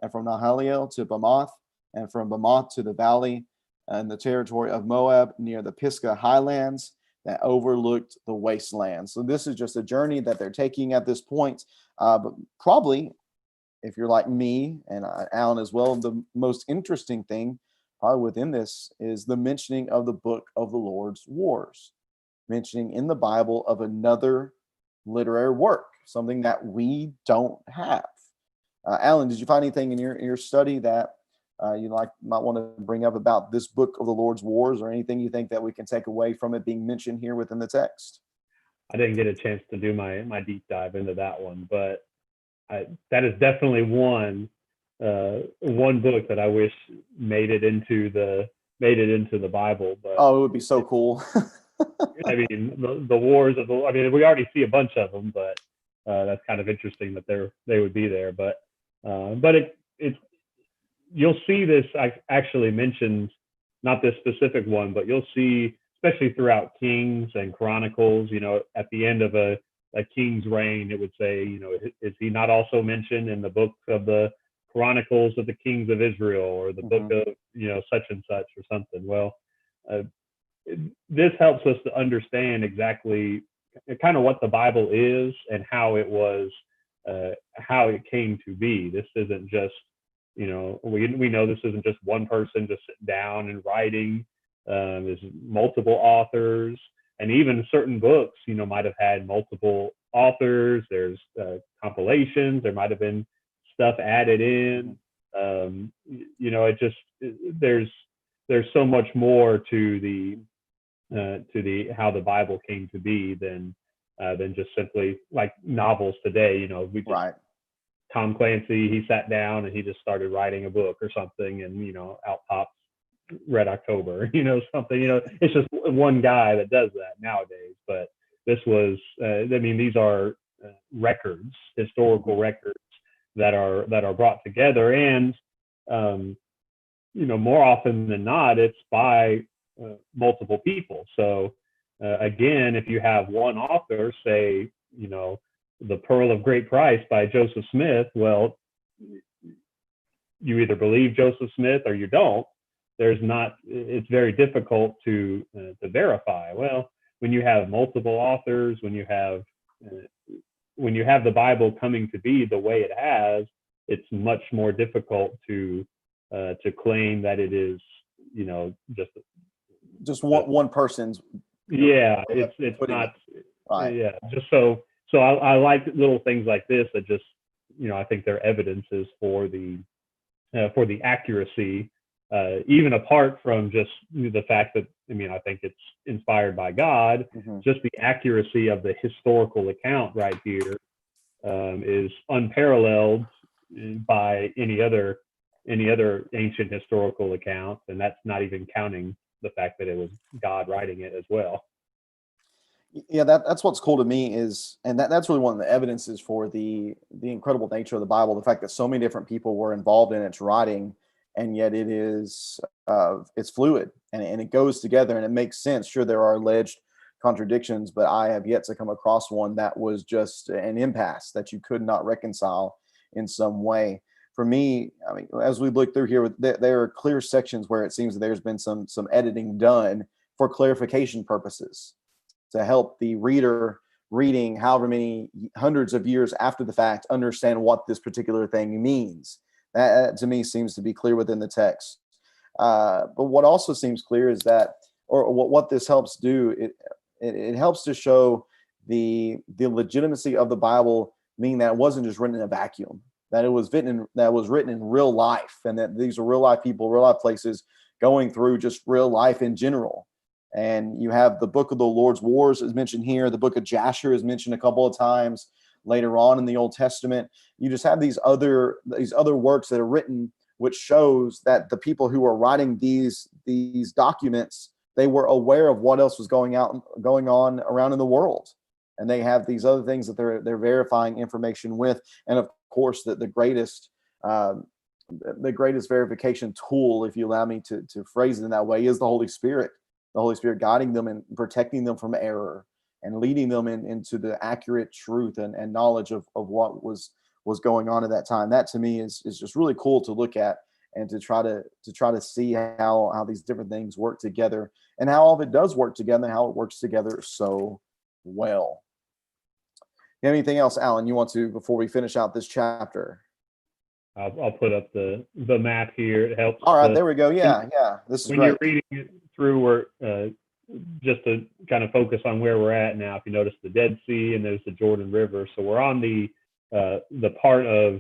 and from Nahaliel to Bamoth, and from Bamoth to the valley and the territory of Moab near the Pisgah highlands that overlooked the wasteland. So this is just a journey that they're taking at this point. But probably, if you're like me and Alan as well, the most interesting thing probably within this is the mentioning of the book of the Lord's Wars, mentioning in the Bible of another literary work, something that we don't have. Alan, did you find anything in your study that you might want to bring up about this book of the Lord's Wars, or anything you think that we can take away from it being mentioned here within the text? I didn't get a chance to do my deep dive into that one, but that is definitely one book that I wish made it into the Bible. But oh, it would be so cool. I mean, the wars of the. I mean, we already see a bunch of them, but that's kind of interesting that they would be there. But it's you'll see this actually mentioned, not this specific one, but you'll see, especially throughout Kings and Chronicles, at the end of a king's reign, it would say, is he not also mentioned in the book of the Chronicles of the Kings of Israel, or the book of, such and such or something? Well, this helps us to understand exactly kind of what the Bible is and how it was, how it came to be. This isn't just, we know this isn't just one person just sitting down and writing. There's multiple authors, and even certain books, might have had multiple authors. There's compilations. There might have been stuff added in. There's so much more to the how the Bible came to be than just simply like novels today. We just, right. Tom Clancy, he sat down and he just started writing a book or something, and out pops Red October, something. It's just one guy that does that nowadays. But this was, these are records, historical records that are brought together, and more often than not, it's by multiple people. So again, if you have one author, say, The Pearl of Great Price by Joseph Smith, well, you either believe Joseph Smith or you don't. It's very difficult to verify. Well, when you have multiple authors, when you have the Bible coming to be the way it has, it's much more difficult to claim that it is, just one person's. Yeah, it's not. Right. Yeah, just so I like little things like this that just, I think they're evidences for the accuracy, even apart from just the fact that, I think it's inspired by God. Just the accuracy of the historical account right here is unparalleled by any other ancient historical account, and that's not even counting the fact that it was God writing it as well. Yeah, that's what's cool to me is, and that's really one of the evidences for the incredible nature of the Bible, the fact that so many different people were involved in its writing, and yet it is it's fluid and it goes together and it makes sense. Sure, there are alleged contradictions, but I have yet to come across one that was just an impasse that you could not reconcile in some way. For me, as we look through here, there are clear sections where it seems that there's been some editing done for clarification purposes, to help the reader reading however many hundreds of years after the fact understand what this particular thing means. That to me seems to be clear within the text. But what also seems clear is that, or what this helps do, it helps to show the legitimacy of the Bible, meaning that it wasn't just written in a vacuum, that it was written in real life, and that these are real life people, real life places going through just real life in general. And you have the book of the Lord's Wars is mentioned here. The book of Jasher is mentioned a couple of times later on in the Old Testament. You just have these other works that are written, which shows that the people who are writing these documents, they were aware of what else was going on around in the world. And they have these other things that they're verifying information with. And of course, the greatest verification tool, if you allow me to phrase it in that way, is the Holy Spirit. The Holy Spirit guiding them and protecting them from error and leading them into the accurate truth and knowledge of what was going on at that time. That to me is just really cool to look at and to try to see how these different things work together and how all of it does work together and how it works together so well. You have anything else, Alan, you want to, before we finish out this chapter? I'll put up the map here. It helps. All right, there we go. Yeah. This is when great. You're reading it through, where just to kind of focus on where we're at now. If you notice the Dead Sea and there's the Jordan River, so we're on the part of,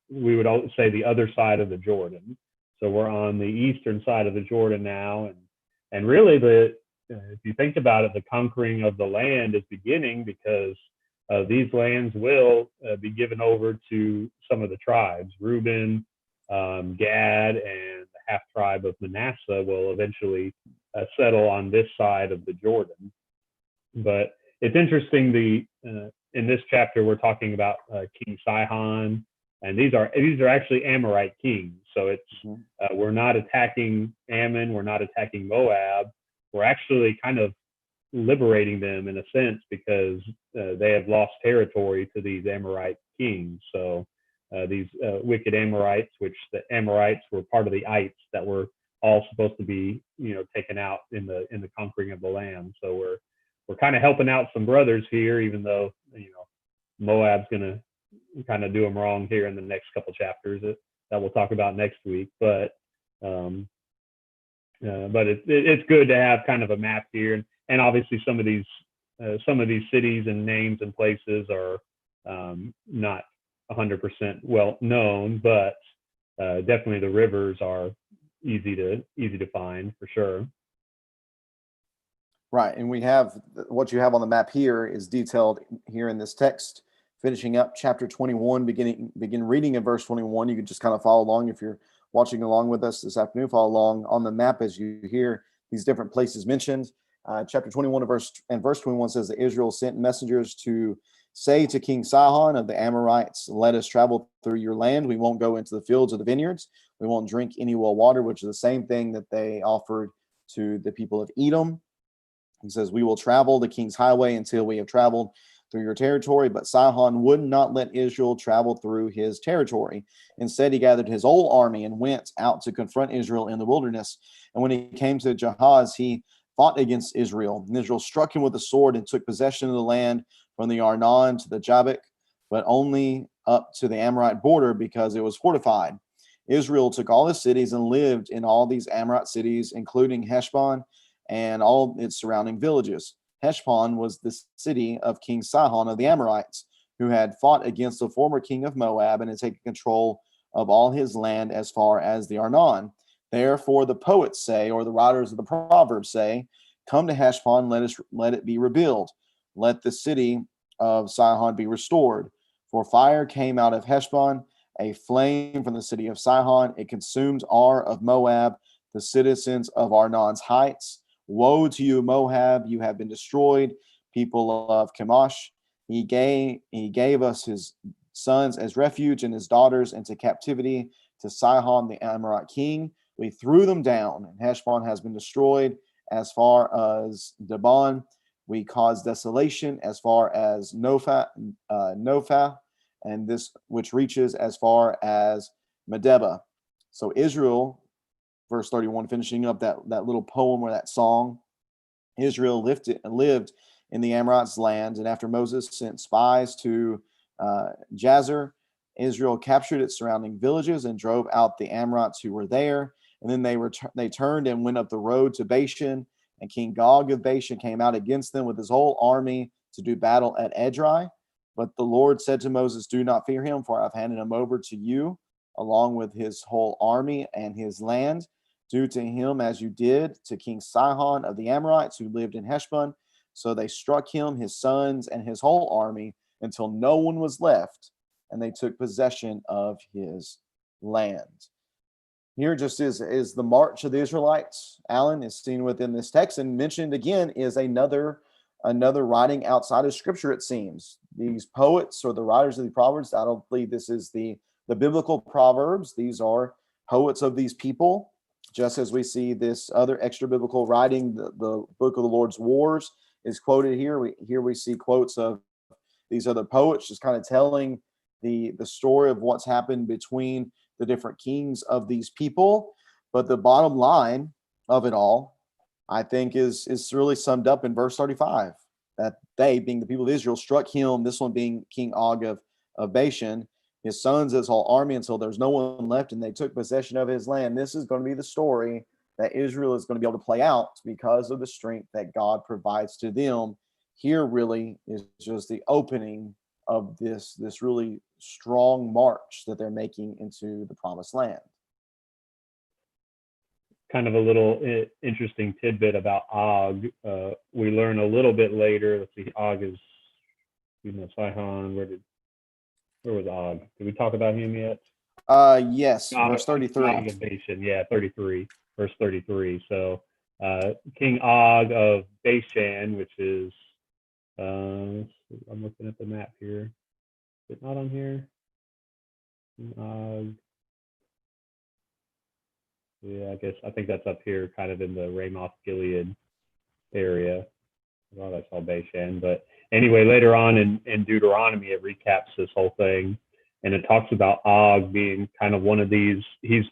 we would say, the other side of the Jordan. So we're on the eastern side of the Jordan now, and really if you think about it, the conquering of the land is beginning, because these lands will be given over to some of the tribes. Reuben, Gad, and the half tribe of Manasseh will eventually settle on this side of the Jordan. But it's interesting, in this chapter we're talking about King Sihon, and these are actually Amorite kings. So it's we're not attacking Ammon, we're not attacking Moab. We're actually kind of liberating them in a sense, because they have lost territory to these Amorite kings. So these wicked Amorites, which the Amorites were part of the ites that were all supposed to be, taken out in the conquering of the land. So we're kind of helping out some brothers here, even though Moab's going to kind of do them wrong here in the next couple chapters that we'll talk about next week. But it's good to have kind of a map here, and obviously some of these cities and names and places are not 100% well known, but definitely the rivers are easy to find for sure. Right, and we have what you have on the map here is detailed here in this text. Finishing up chapter 21, begin reading in verse 21. You can just kind of follow along if you're watching along with us this afternoon. Follow along on the map as you hear these different places mentioned. Chapter 21 verse 21 says that Israel sent messengers to say to King Sihon of the Amorites, "Let us travel through your land. We won't go into the fields or the vineyards. We won't drink any well water," which is the same thing that they offered to the people of Edom. He says, "We will travel the king's highway until we have traveled through your territory." But Sihon would not let Israel travel through his territory. Instead, he gathered his whole army and went out to confront Israel in the wilderness. And when he came to Jahaz, he fought against Israel. And Israel struck him with a sword and took possession of the land from the Arnon to the Jabbok, but only up to the Amorite border, because it was fortified. Israel took all his cities and lived in all these Amorite cities, including Heshbon and all its surrounding villages. Heshbon was the city of King Sihon of the Amorites, who had fought against the former king of Moab and had taken control of all his land as far as the Arnon. Therefore the poets say, or the writers of the Proverbs say, "Come to Heshbon, let it be rebuilt. Let the city of Sihon be restored. For fire came out of Heshbon, a flame from the city of Sihon. It consumed Ar of Moab, the citizens of Arnon's heights. Woe to you, Moab! You have been destroyed, people of Chemosh. He gave us his sons as refuge and his daughters into captivity to Sihon, the Amorite king. We threw them down, and Heshbon has been destroyed as far as Dibon. We caused desolation as far as Nophah, and this which reaches as far as Medeba." So Israel, verse 31, finishing up that little poem or that song, Israel lived in the Amorites' land, and after Moses sent spies to Jazer, Israel captured its surrounding villages and drove out the Amorites who were there. And then they turned and went up the road to Bashan, and King Gog of Bashan came out against them with his whole army to do battle at Edrei. But the Lord said to Moses, "Do not fear him, for I've handed him over to you, along with his whole army and his land." Do to him as you did to King Sihon of the Amorites who lived in Heshbon. So they struck him, his sons, and his whole army until no one was left, and they took possession of his land. Here just is the march of the Israelites. Alan is seen within this text, and mentioned again is another writing outside of Scripture. It seems these poets or the writers of the Proverbs. I don't believe this is the biblical Proverbs. These are poets of these people. Just as we see this other extra biblical writing, the book of the Lord's Wars is quoted here. We see quotes of these other poets just kind of telling the story of what's happened between the different kings of these people. But the bottom line of it all, I think, is really summed up in verse 35, that they, being the people of Israel, struck him, this one being King Og of Bashan, his sons, his whole army, until there's no one left, and they took possession of his land. This is going to be the story that Israel is going to be able to play out because of the strength that God provides to them. Here really is just the opening of this really strong march that they're making into the promised land. Kind of a little interesting tidbit about Og. We learn a little bit later. Let's see, Og is, Sihon. Where was Og? Did we talk about him yet? Yes, verse 33. Yeah, 33, verse 33. So King Og of Bashan, which is, I'm looking at the map here. Is it not on here? Og. Yeah, I think that's up here, kind of in the Ramoth Gilead area. Well, that's all Bashan. But anyway, later on in Deuteronomy, it recaps this whole thing, and it talks about Og being kind of one of these. He's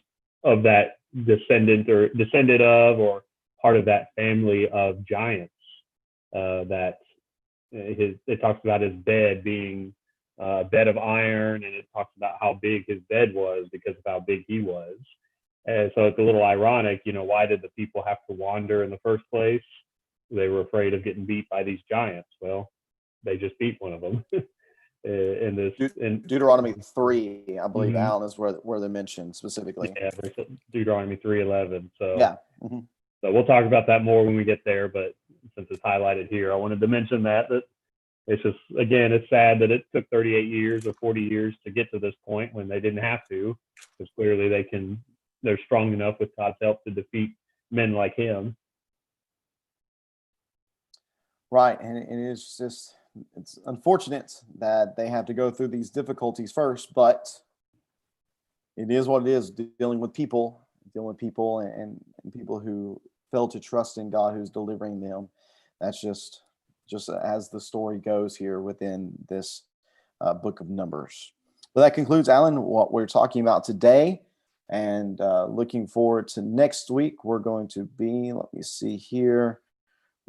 of that descended of, or part of that family of giants. It talks about his bed being a bed of iron, and it talks about how big his bed was because of how big he was. And so it's a little ironic, why did the people have to wander in the first place? They were afraid of getting beat by these giants. Well, they just beat one of them. in Deuteronomy 3, I believe, Alan, is where they're mentioned specifically. Yeah, Deuteronomy 3:11. So yeah. So we'll talk about that more when we get there. But since it's highlighted here, I wanted to mention that it's just, again, it's sad that it took 38 years or 40 years to get to this point when they didn't have to, because clearly they're strong enough with God's help to defeat men like him. Right. And it's unfortunate that they have to go through these difficulties first, but it is what it is, dealing with people and people who fail to trust in God who's delivering them. That's just as the story goes here within this book of Numbers. But that concludes, Alan, what we're talking about today. And looking forward to next week, we're going to be, let me see here,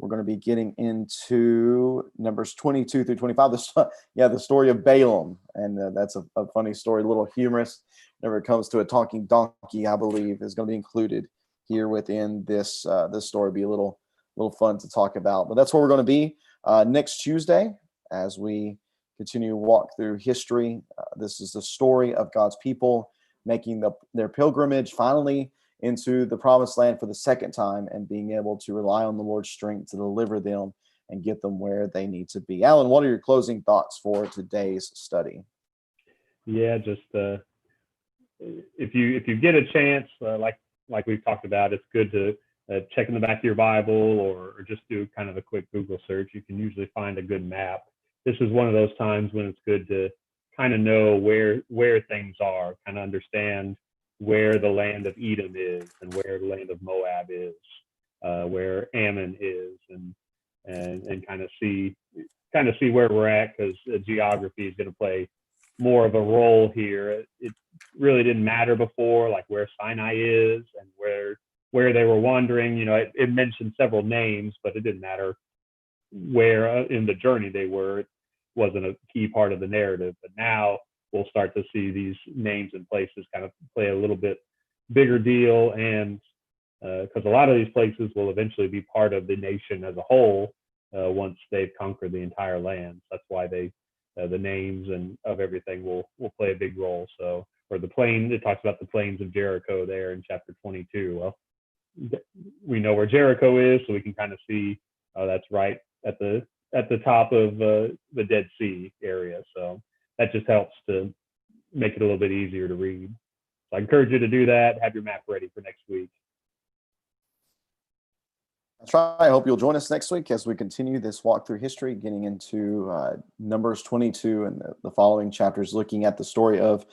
we're going to be getting into Numbers 22 through 25. The story of Balaam. And that's a funny story, a little humorous. Whenever it comes to a talking donkey, I believe, is going to be included here within this story. Be a little fun to talk about. But that's where we're going to be next Tuesday as we continue to walk through history. This is the story of God's people making their pilgrimage finally into the promised land for the second time, and being able to rely on the Lord's strength to deliver them and get them where they need to be. Alan, what are your closing thoughts for today's study? Yeah, just if you get a chance, like we've talked about, it's good to check in the back of your Bible, or just do kind of a quick Google search. You can usually find a good map. This is one of those times when it's good to kind of know where things are, kind of understand where the land of Edom is, and where the land of Moab is, where Ammon is, and kind of see where we're at, because geography is going to play more of a role here. It really didn't matter before, like where Sinai is and where they were wandering. It mentioned several names, but it didn't matter where in the journey they were. It wasn't a key part of the narrative. But now we'll start to see these names and places kind of play a little bit bigger deal, and because a lot of these places will eventually be part of the nation as a whole once they've conquered the entire land. That's why the names and of everything will play a big role. So, or the plain, it talks about the plains of Jericho there in chapter 22. Well, we know where Jericho is, so we can kind of see that's right at the top of the Dead Sea area. So that just helps to make it a little bit easier to read. So I encourage you to do that. Have your map ready for next week. That's right. I hope you'll join us next week as we continue this walk through history, getting into Numbers 22 and the following chapters, looking at the story of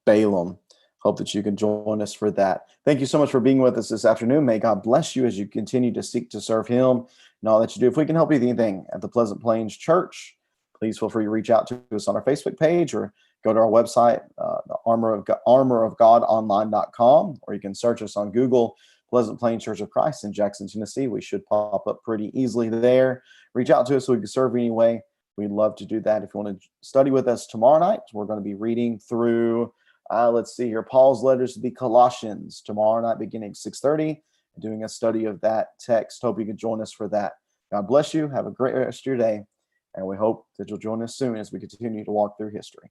Balaam. Hope that you can join us for that. Thank you so much for being with us this afternoon. May God bless you as you continue to seek to serve Him and all that you do. If we can help you with anything at the Pleasant Plains Church, please feel free to reach out to us on our Facebook page or go to our website, the armorofgodonline.com, or you can search us on Google, Pleasant Plains Church of Christ in Jackson, Tennessee. We should pop up pretty easily there. Reach out to us so we can serve any way. We'd love to do that. If you want to study with us tomorrow night, we're going to be reading through, let's see here, Paul's letters to the Colossians tomorrow night beginning 6:30, doing a study of that text. Hope you can join us for that. God bless you. Have a great rest of your day. And we hope that you'll join us soon as we continue to walk through history.